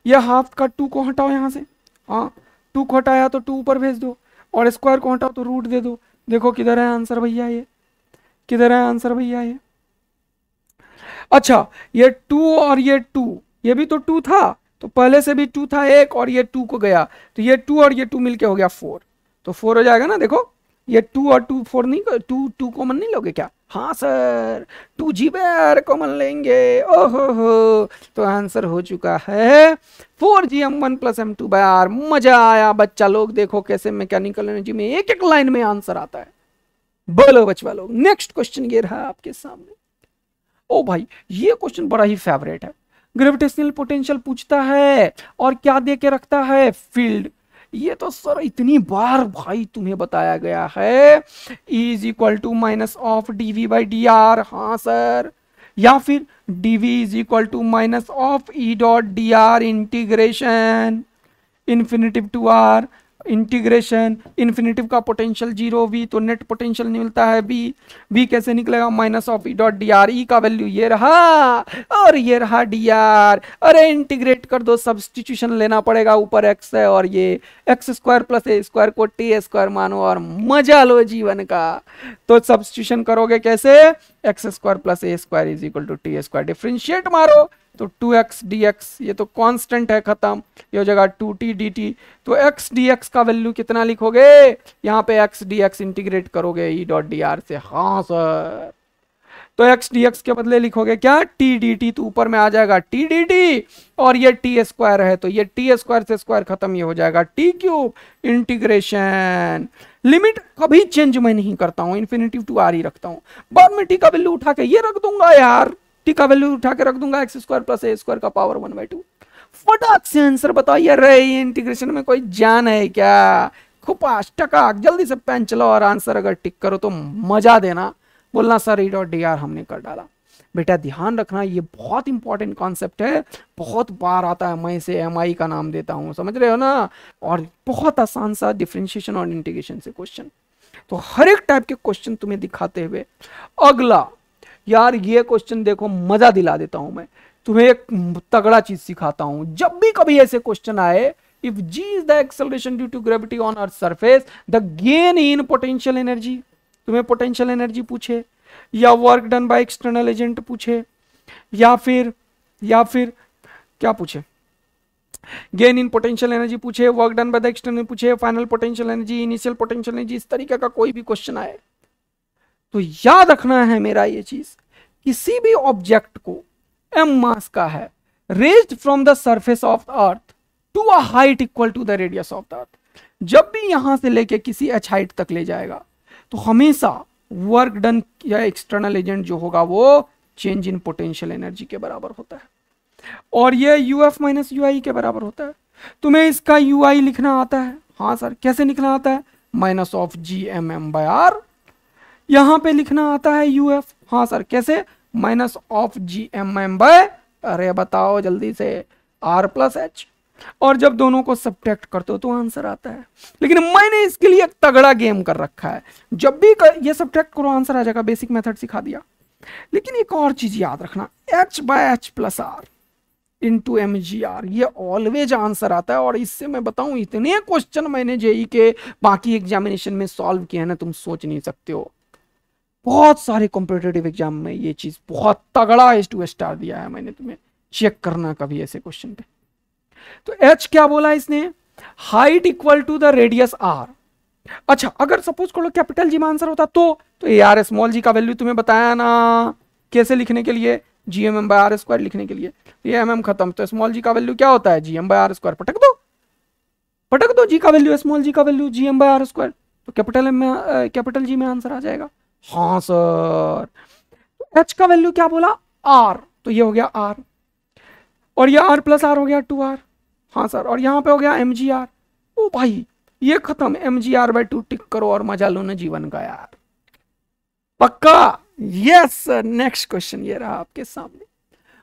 [SPEAKER 1] यह हाफ का 2 को हटाओ यहाँ से, हाँ 2 को हटाया तो 2 ऊपर भेज दो, और स्क्वायर को हटाओ तो रूट दे दो। देखो किधर है आंसर भैया, ये किधर है आंसर भैया ये। अच्छा ये 2 और ये 2, ये भी तो 2 था, तो पहले से भी 2 था एक, और ये 2 को गया तो ये 2 और ये 2 मिलके हो गया 4, तो 4 हो जाएगा ना। देखो ये 2 और 2 4 नहीं, 2 कॉमन नहीं लोगे क्या? हाँ सर, 2g/r कॉमन लेंगे। ओहो हो, तो आंसर हो चुका है 4gm1 प्लस m2/r। मजा आया बच्चा लोग, देखो कैसे मैकेनिकल एनर्जी में एक एक लाइन में आंसर आता है। बोलो बच्चा लोग, नेक्स्ट क्वेश्चन ये रहा आपके सामने। ओ भाई ये क्वेश्चन बड़ा ही फेवरेट है। ग्रेविटेशनल पोटेंशियल पूछता है और क्या दे के रखता है, फील्ड। ये तो सर इतनी बार भाई तुम्हें बताया गया है, E is equal to minus of dv/dr। हाँ सर, या फिर dv is equal to minus of E dot dr integration infinitive to r integration, infinitive का पोटेंशियल 0 v, तो नेट पोटेंशियल मिलता है v कैसे निकलेगा, minus of E dot D R, E का वैल्यू ये रहा और ये रहा डी आर। अरे इंटीग्रेट कर दो, सब्सटीट्यूशन लेना पड़ेगा, ऊपर x है और ये x square plus A square को टी स्क्वायर मानो और मजा लो जीवन का। तो सब्सटीट्यूशन करोगे कैसे, X square plus A square is equal to T square, differentiate मारो तो 2x dx, ये तो कांस्टेंट है, खत्म, ये हो जाएगा 2t dt। तो x dx का वैल्यू कितना लिखोगे, यहाँ पे x dx इंटीग्रेट करोगे e डॉट डी आर से। हाँ सर, तो x dx के बदले लिखोगे क्या, t dt, तो ऊपर में आ जाएगा t dt और ये t स्क्वायर है तो ये t स्क्वायर से स्क्वायर खत्म, ये हो जाएगा t क्यूब। इंटीग्रेशन लिमिट कभी चेंज मैं नहीं करता हूं, इन्फिनिटी टू आर ही रखता हूं, बाद में t का वैल्यू उठा के ये रख दूंगा यार, टी का वैल्यू उठा के रख दूंगा x square plus A square का पावर 1/2। फटाक से आंसर बताओ यार, ये इंटीग्रेशन में कोई जान है क्या, खुपास टकाक जल्दी से पेन चलो और आंसर अगर टिक करो तो मजा देना, बोलना sir E dot D are हमने कर डाला। बेटा ध्यान रखना, ये बहुत इंपॉर्टेंट कॉन्सेप्ट है, बहुत बार आता है, मैं इसे एम आई का नाम देता हूं, समझ रहे हो ना, और बहुत आसान सा डिफरेंशिएशन और इंटीग्रेशन से क्वेश्चन, तो हर एक टाइप के क्वेश्चन तुम्हें दिखाते हुए। अगला यार ये क्वेश्चन देखो, मजा दिला देता हूं मैं तुम्हें, एक तगड़ा चीज सिखाता हूं, जब भी कभी ऐसे क्वेश्चन आए, if g is the acceleration due to gravity on earth surface, the gain in potential energy, तुम्हें पोटेंशियल एनर्जी पूछे या work done by external agent पूछे या फिर क्या पूछे, गेन इन पोटेंशियल एनर्जी पूछे, work done by the external पूछे, final potential energy, initial potential energy, इस तरीके का कोई भी क्वेश्चन आए तो याद रखना है मेरा ये चीज, किसी भी ऑब्जेक्ट को m मास का है, raised from the surface of the earth to a height equal to the radius of the earth, जब भी यहां से लेके किसी h हाइट तक ले जाएगा तो हमेशा वर्क डन या एक्सटर्नल एजेंट जो होगा वो चेंज इन पोटेंशियल एनर्जी के बराबर होता है और ये uf माइनस ui के बराबर होता है। तुम्हें इसका ui लिखना आता है, हाँ सर कैसे लिखना आता है, माइनस ऑफ gmm/r, यहां पे लिखना आता है uf, हाँ सर कैसे, माइनस ऑफ gmm बाय, अरे बताओ जल्दी से, r प्लस h, और जब दोनों को सब्ट्रैक्ट करते हो तो आंसर आता है। लेकिन मैंने इसके लिए एक तगड़ा गेम कर रखा है, जब भी ये सब्ट्रैक्ट करो आंसर आ जाएगा, बेसिक मेथड सिखा दिया। लेकिन एक और चीज याद रखना, h by h plus r into mgr, ये ऑलवेज आंसर आता है। और इससे मैं बताऊं, इतने क्वेश्चन मैंने जेई के बाकी एग्जामिनेशन में सॉल्व किए हैं ना, तुम सोच नहीं सकते हो। बहुत सारे कॉम्पिटिटिव एग्जाम में ये चीज बहुत तगड़ा S2 स्टार दिया है मैंने, तुम्हें चेक करना कभी ऐसे क्वेश्चन पे। तो h क्या बोला इसने, height equal to the radius r। अच्छा अगर सपोज करो कैपिटल जी में आंसर होता तो यार स्मॉल जी का वैल्यू तुम्हें बताया ना कैसे लिखने के लिए, gmm/r स्क्वायर लिखने के लिए, ये mm खत्म, तो स्मॉल जी का वैल्यू क्या होता है, gm/r स्क्वायर, पटक दो जी का वैल्यू, स्मॉल जी का वैल्यू gm/r स्क्वायर, तो कैपिटल जी में आंसर आ जाएगा। हाँ सर, तो h का वैल्यू क्या बोला, r, तो ये हो गया r, और ये r प्लस r हो गया 2r, हाँ सर, और यहाँ पे हो गया mgr, ओ भाई ये खत्म, mgr/2 टिक करो और मजा लो ना जीवन का यार, पक्का। यस सर, नेक्स्ट क्वेश्चन ये रहा आपके सामने,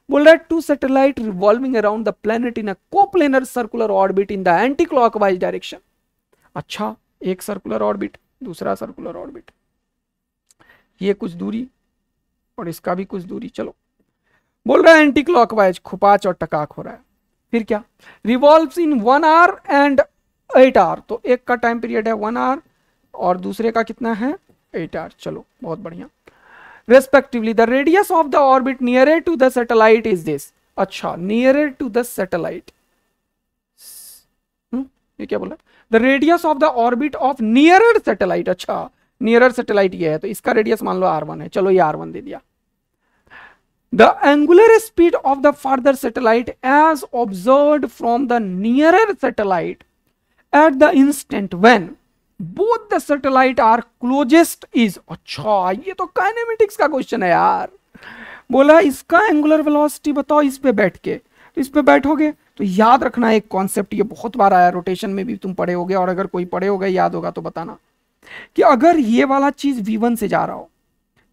[SPEAKER 1] बोल रहा है two satellite revolving around the planet in a coplanar circular orbit in the anti clockwise direction. अच्छा, एक सर्कुलर ऑर्बिट, दूसरा सर्कुलर ऑर्बिट, ये कुछ दूरी और इसका भी कुछ दूरी, चलो बोल रहा है एंटी क्लॉकवाइज, खुपाच और टकाक हो रहा है। फिर क्या, revolves in 1 hour and 8 hour, तो एक का टाइम पीरियड है 1 आवर और दूसरे का कितना है 8 आवर, चलो बहुत बढ़िया। Respectively the radius of the orbit nearer to the satellite is this. अच्छा, नियरर टू द सैटेलाइट, ये क्या बोला, the radius of the orbit of nearer satellite. अच्छा, नियरर सैटेलाइट ये है तो इसका रेडियस मान लो r1 है, चलो ये r1 दे दिया। The angular speed of the farther satellite as observed from the nearer satellite at the instant when both the satellite are closest is. अच्छा, ये तो काइनेमेटिक्स का क्वेश्चन है यार। बोला इसका एंगुलर वेलोसिटी बताओ इस पे बैठ के, तो इस पे बैठोगे तो याद रखना एक कॉन्सेप्ट, ये बहुत बार आया, रोटेशन में भी तुम पढ़े होगे, और अगर कोई पढ़े होगे याद होगा तो बताना, कि अगर ये वाला चीज v1 से जा रहा हो,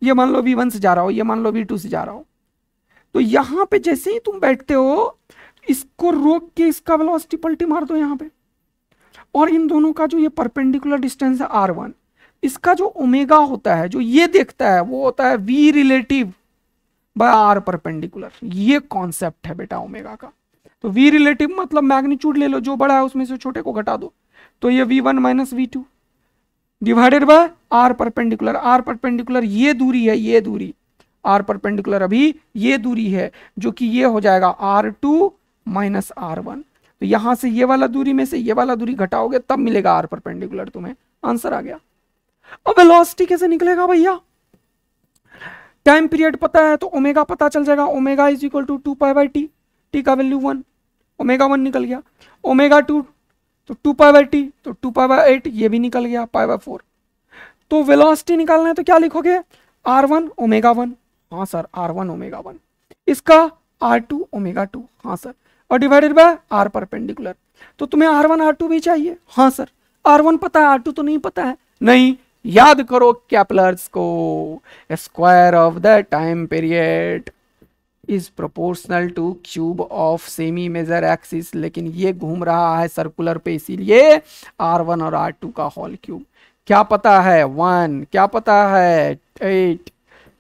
[SPEAKER 1] ये मान लो v1 से जा रहा हो, ये मान लो v2 से जा रहा हो, तो यहां पे जैसे ही तुम बैठते हो इसको रोक के इसका वेलोसिटी पलटी मार दो यहाँ पे, और इन दोनों का जो ये परपेंडिकुलर डिस्टेंस है r1, इसका जो ओमेगा होता है, जो ये देखता है, वो होता है v relative by r perpendicular. ये कॉन्सेप्ट है बेटा ओमेगा का। तो v रिलेटिव मतलब मैग्नीट्यूड ले लो, जो बड़ा है उसमें से छोटे को घटा दो, तो ये v1 minus v2 divided by r perpendicular. r perpendicular ये दूरी है, ये दूरी r परपेंडिकुलर अभी ये दूरी है, जो कि ये हो जाएगा r2 माइनस r1। तो यहां से ये वाला दूरी में से ये वाला दूरी घटाओगे तब मिलेगा r परपेंडिकुलर, तुम्हें आंसर आ गया। अब वेलोसिटी कैसे निकलेगा भैया? टाइम पीरियड पता है तो ओमेगा पता चल जाएगा, omega is equal to 2 pi by T, T का वैल्यू 1, ओमेगा 1 निकल गया, ओमेगा 2 तो 2 पाई बाई टी, तो 2 पाई बाई 8 ये भी निकल गया, पाई बाई 4। तो वेलोसिटी निकालना है तो क्या लिखोगे? r1 ओमेगा 1, हाँ सर r1 ओमेगा 1, इसका r2 ओमेगा 2, हाँ सर, और डिवाइडेड बाय r परपेंडिकुलर। तो तुम्हें r1 r2 भी चाहिए, हाँ सर, r1 पता है r2 तो नहीं पता है, नहीं, याद करो कैपलर्स को, square of the time period is proportional to cube of semi major axis, लेकिन ये घूम रहा है सर्कुलर पे, इसीलिए r1 और r2 का होल क्यूब। क्या पता है? 1, क्या पता है? 8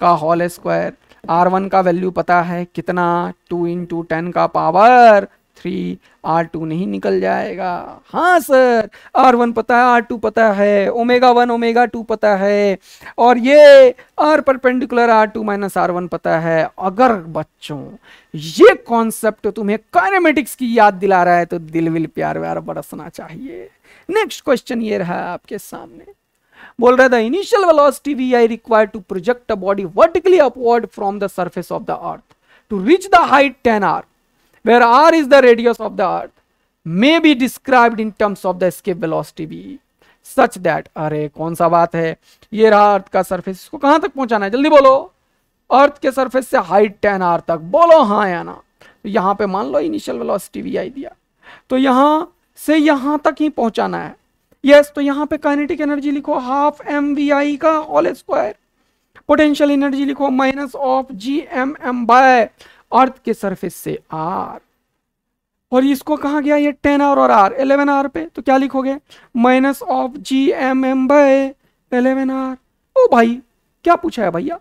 [SPEAKER 1] का होल स्क्वायर। r1 का वैल्यू पता है कितना? 2 इंटू 10 का पावर 3, r2 नहीं निकल जाएगा, हाँ सर, r1 पता है, r2 पता है, ओमेगा 1 ओमेगा 2 पता है, और ये r perpendicular r2 minus r1 पता है। अगर बच्चों ये कॉन्सेप्ट तुम्हें काइनेमेटिक्स की याद दिला रहा है तो दिल विल प्यार व्यार बरसना चाहिए। नेक्स्ट क्वेश्चन ये रहा आपके सामने, बोल रहा था initial velocity vi required to project a body vertically upward from the surface of the earth to reach the height 10r where r is the radius of the earth may be described in terms of the escape velocity v such that, अरे कौन सा बात है, ये रहा अर्थ का surface, इसको कहां तक पहुंचाना है जल्दी बोलो, अर्थ के सरफेस से हाइट 10r तक, बोलो हाँ या ना। तो यहां पे मान लो इनिशियल वेलोसिटी vi दिया, तो यहां से यहां तक ही पहुंचाना है, यस। तो यहां पे काइनेटिक एनर्जी लिखो हाफ mvi का होल स्क्वायर, पोटेंशियल एनर्जी लिखो माइनस ऑफ gmm बाय अर्थ के सरफेस से r, और इसको कहा गया ये 10r और r 11r पे, तो क्या लिखोगे? Minus of gmm by 11r। ओ भाई क्या पूछा है भैया?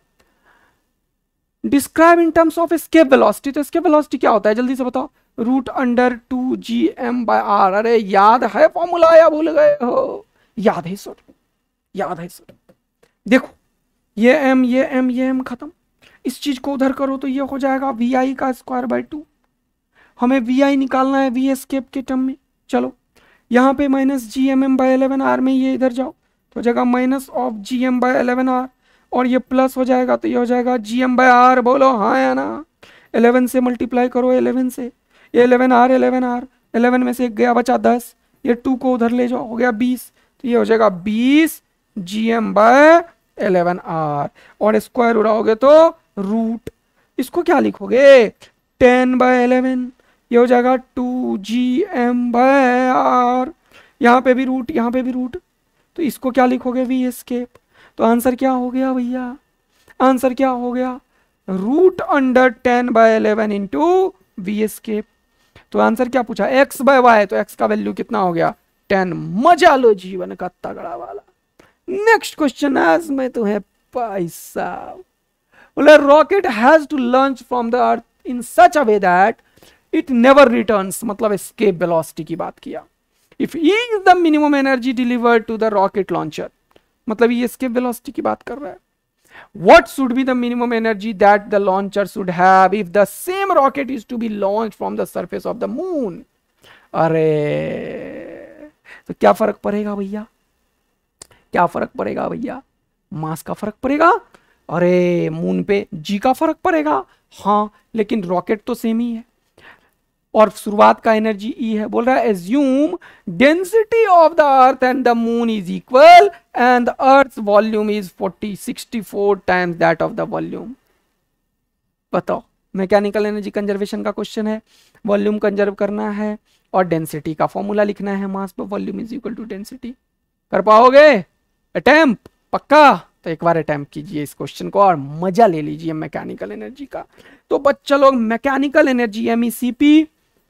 [SPEAKER 1] Describe in terms of escape velocity. तो एस्केप वेलोसिटी क्या होता है जल्दी से बताओ? Root under 2gm by r। अरे याद है फॉर्मूला या भूल गए हो? याद है सर, याद है सर। देखो ये m ये m ये m खत्म, इस चीज को उधर करो तो ये हो जाएगा vi का स्क्वायर बाय 2। हमें vi निकालना है v एस्केप के टर्म में। चलो यहाँ पे माइनस gmm बाय 11r में ये इधर जाओ तो जगह minus of gm bye 11r, और ये प्लस हो जाएगा तो ये हो जाएगा gm बाय r, बोलो हाँ या ना। 11 से मल्टीप्लाई करो 11 से, ये 11r 11r, 11 में से एक गया बचा 10, ये 2 को उधर ले जाओ हो गया 20, तो ये हो जाएगा 20 gm बाय 11r, और स्क्वायर उड़ाओगे तो रूट, इसको क्या लिखोगे? 10 बाय 11, ये हो जाएगा 2gm बाय r, यहाँ पे भी रूट यहाँ पे भी रूट, तो इसको क्या लिखोगे? v escape. तो आंसर क्या हो गया भैया? आंसर क्या हो गया? Root under 10 by 11 into v escape. तो आंसर क्या पूछा? x बाय y, तो x का वैल्यू कितना हो गया? 10। मजा लो जीवन का तगड़ा वाला। नेक्स्ट क्वेश्चन आज मैं तुम्हें भाई साहब बोले, rocket has to launch from the earth in such a way that it never returns, मतलब एस्केप वेलोसिटी की बात किया। If E is the minimum energy delivered to the rocket launcher, मतलब ये एस्केप वेलोसिटी की बात कर रहा है। What should be the minimum energy that the launcher should have if the same rocket is to be launched from the surface of the moon? अरे तो क्या फर्क पड़ेगा भैया? क्या फर्क पड़ेगा भैया? मास का फर्क पड़ेगा। अरे मून पे जी का फर्क पड़ेगा, हाँ, लेकिन रॉकेट तो सेम ही है और शुरुआत का एनर्जी ई है। बोल रहा है assume density of the earth and the moon is equal and the earth volume is 64 times that of the volume. बताओ, मैकेनिकल एनर्जी कंजर्वेशन का क्वेश्चन है, वॉल्यूम कंजर्व करना है और डेंसिटी का फॉर्मूला लिखना है, मास पर volume is equal to density. कर पाओगे अटेम्प्ट? पक्का? तो एक बार अटेम्प्ट कीजिए इस क्वेश्चन को और मजा ले लीजिए मैकेनिकल एनर्जी का। तो बच्चा लोग मैकेनिकल एनर्जी MECP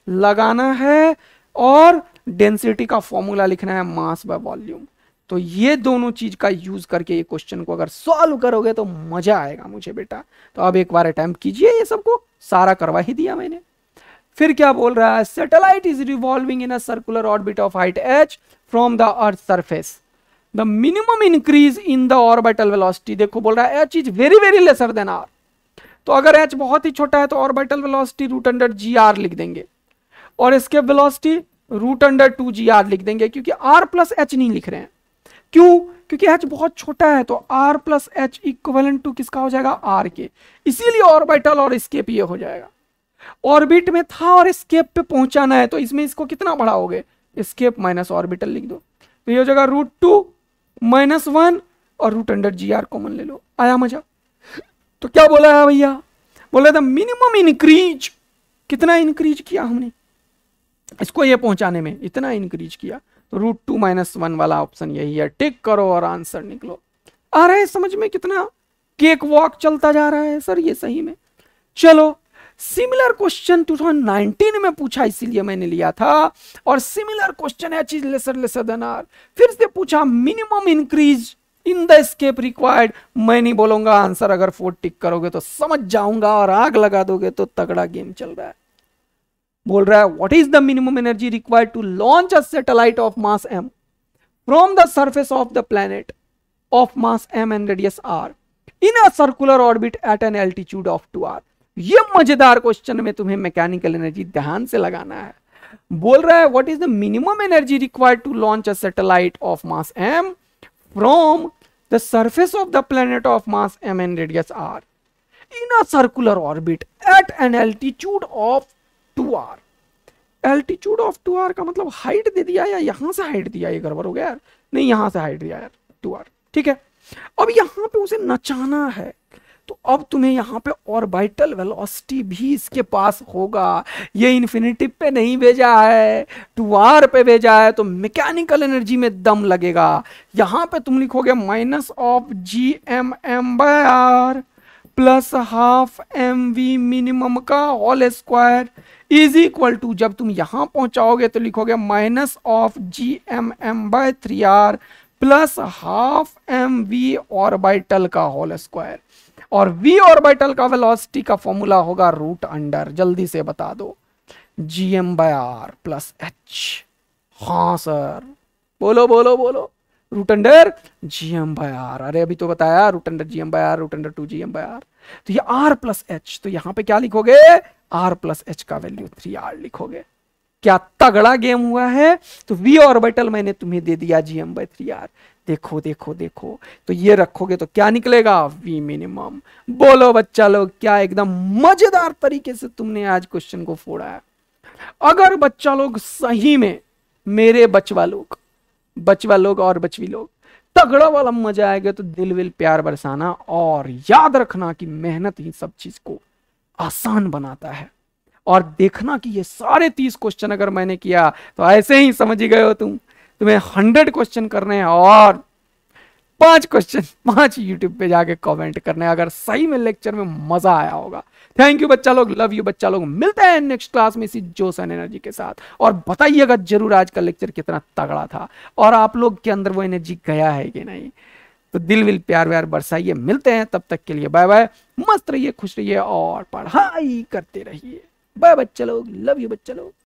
[SPEAKER 1] लगाना है और डेंसिटी का फॉर्मूला लिखना है मास बाय वॉल्यूम। तो ये दोनों चीज का यूज करके ये क्वेश्चन को अगर सॉल्व करोगे तो मजा आएगा मुझे बेटा। तो अब एक बार अटेम्प्ट कीजिए, ये सबको सारा करवा ही दिया मैंने। फिर क्या बोल रहा है, satellite is revolving in a circular orbit of height h from the earth surface, the minimum increase in the orbital velocity. देखो बोल रहा है h is very very lesser than r। तो अगर h बहुत ही छोटा है तो ऑर्बिटल वेलोसिटी √g r लिख देंगे, और इसके वेलोसिटी √2g r लिख देंगे, क्योंकि r प्लस h नहीं लिख रहे हैं। क्यों? क्योंकि h बहुत छोटा है, तो r plus h equivalent to किसका हो जाएगा, r के। इसीलिए ऑर्बिटल और स्केप ये हो जाएगा। ऑर्बिट में था और स्केप पे पहुंचाना है, तो इसमें इसको कितना बढ़ाओगे, स्केप माइनस ऑर्बिटल लिख दो, तो ये हो जाएगा √2 - 1 और √g r कॉमन ले लो। आया मजा? तो क्या बोला है भैया, बोला था मिनिमम इंक्रीज। कितना इंक्रीज किया हमने इसको ये पहुंचाने में, इतना इंक्रीज किया, तो √2 - 1 वाला ऑप्शन यही है। टिक करो और आंसर निकलो। आ रहा है समझ में कितना केक वॉक चलता जा रहा है सर ये सही में। चलो, सिमिलर क्वेश्चन 2019 में पूछा, इसीलिए मैंने लिया था। और सिमिलर क्वेश्चन है चीज लेसर देन r, फिर से पूछा minimum increase in the escape required. मैं नहीं बोलूंगा आंसर, अगर 4 टिक करोगे तो समझ जाऊंगा, और आग लगा दोगे तो तगड़ा गेम चल रहा है। बोल रहा है what is the minimum energy required to launch a satellite of mass m from the surface of the planet of mass m and radius r in a circular orbit at an altitude of 2r। ये मजेदार question में तुम्हें mechanical energy ध्यान से लगाना है। बोल रहा है what is the minimum energy required to launch a satellite of mass m from the surface of the planet of mass m and radius r in a circular orbit at an altitude of 2r। Altitude of 2r का मतलब height दे दिया या यहां से height दिया, ये गड़बड़ हो गया यार। नहीं, यहां से हाइट दिया यार 2r, ठीक है। अब यहां पे उसे नचाना है, तो अब तुम्हें यहां पे ऑर्बिटल वेलोसिटी भी इसके पास होगा। ये इन्फिनिटी पे नहीं भेजा है, 2r पे भेजा है, तो मैकेनिकल एनर्जी में दम लगेगा। यहां पे तुम लिखोगे -gmm/r प्लस ½ mv मिनिमम का whole square is equal to, जब तुम यहां पहुंचाओगे तो लिखोगे -gmm/3r प्लस ½ mv ऑर्बिटल का होल स्क्वायर। और v ऑर्बिटल का वेलोसिटी का फॉर्मूला होगा √, जल्दी से बता दो, gm/r प्लस h। हाँ सर, बोलो बोलो बोलो, √gm/r। अरे अभी तो बताया √gm/r, √2gm/r। तो ये r प्लस h, तो यहां पे क्या लिखोगे, r प्लस h का वैल्यू 3r लिखोगे। क्या तगड़ा गेम हुआ है। तो v ऑर्बिटल मैंने तुम्हें दे दिया gm/3r। देखो देखो देखो, तो ये रखोगे तो क्या निकलेगा, v मिनिमम। बोलो बच्चा लोग, क्या एकदम मजेदार तरीके से तुमने आज क्वेश्चन को फोड़ा है। अगर बच्चा लोग सही में, मेरे बचवा लोग और बचवी लोग, तगड़ा वाला मजा आएगा, तो दिल विल प्यार बरसाना, और याद रखना कि मेहनत ही सब चीज को आसान बनाता है। और देखना कि ये सारे 30 क्वेश्चन अगर मैंने किया तो ऐसे ही समझ ही गए हो तुम्हें 100 क्वेश्चन करने हैं, और 5 क्वेश्चन 5 यूट्यूब पे जाके कमेंट करने हैं, अगर सही में लेक्चर में मजा आया होगा। थैंक यू बच्चा लोग, लव यू बच्चा लोग। मिलते हैं नेक्स्ट क्लास में इसी जोश एंड एनर्जी के साथ, और बताइएगा जरूर आज का लेक्चर कितना तगड़ा था, और आप लोग के अंदर वो एनर्जी गया है कि नहीं। तो दिल विल प्यार व्यार बरसाइए। मिलते हैं, तब तक के लिए बाय बाय। मस्त रहिए, खुश रहिए और पढ़ाई करते रहिए। बाय बच्चा लोग, लव यू बच्चा लोग।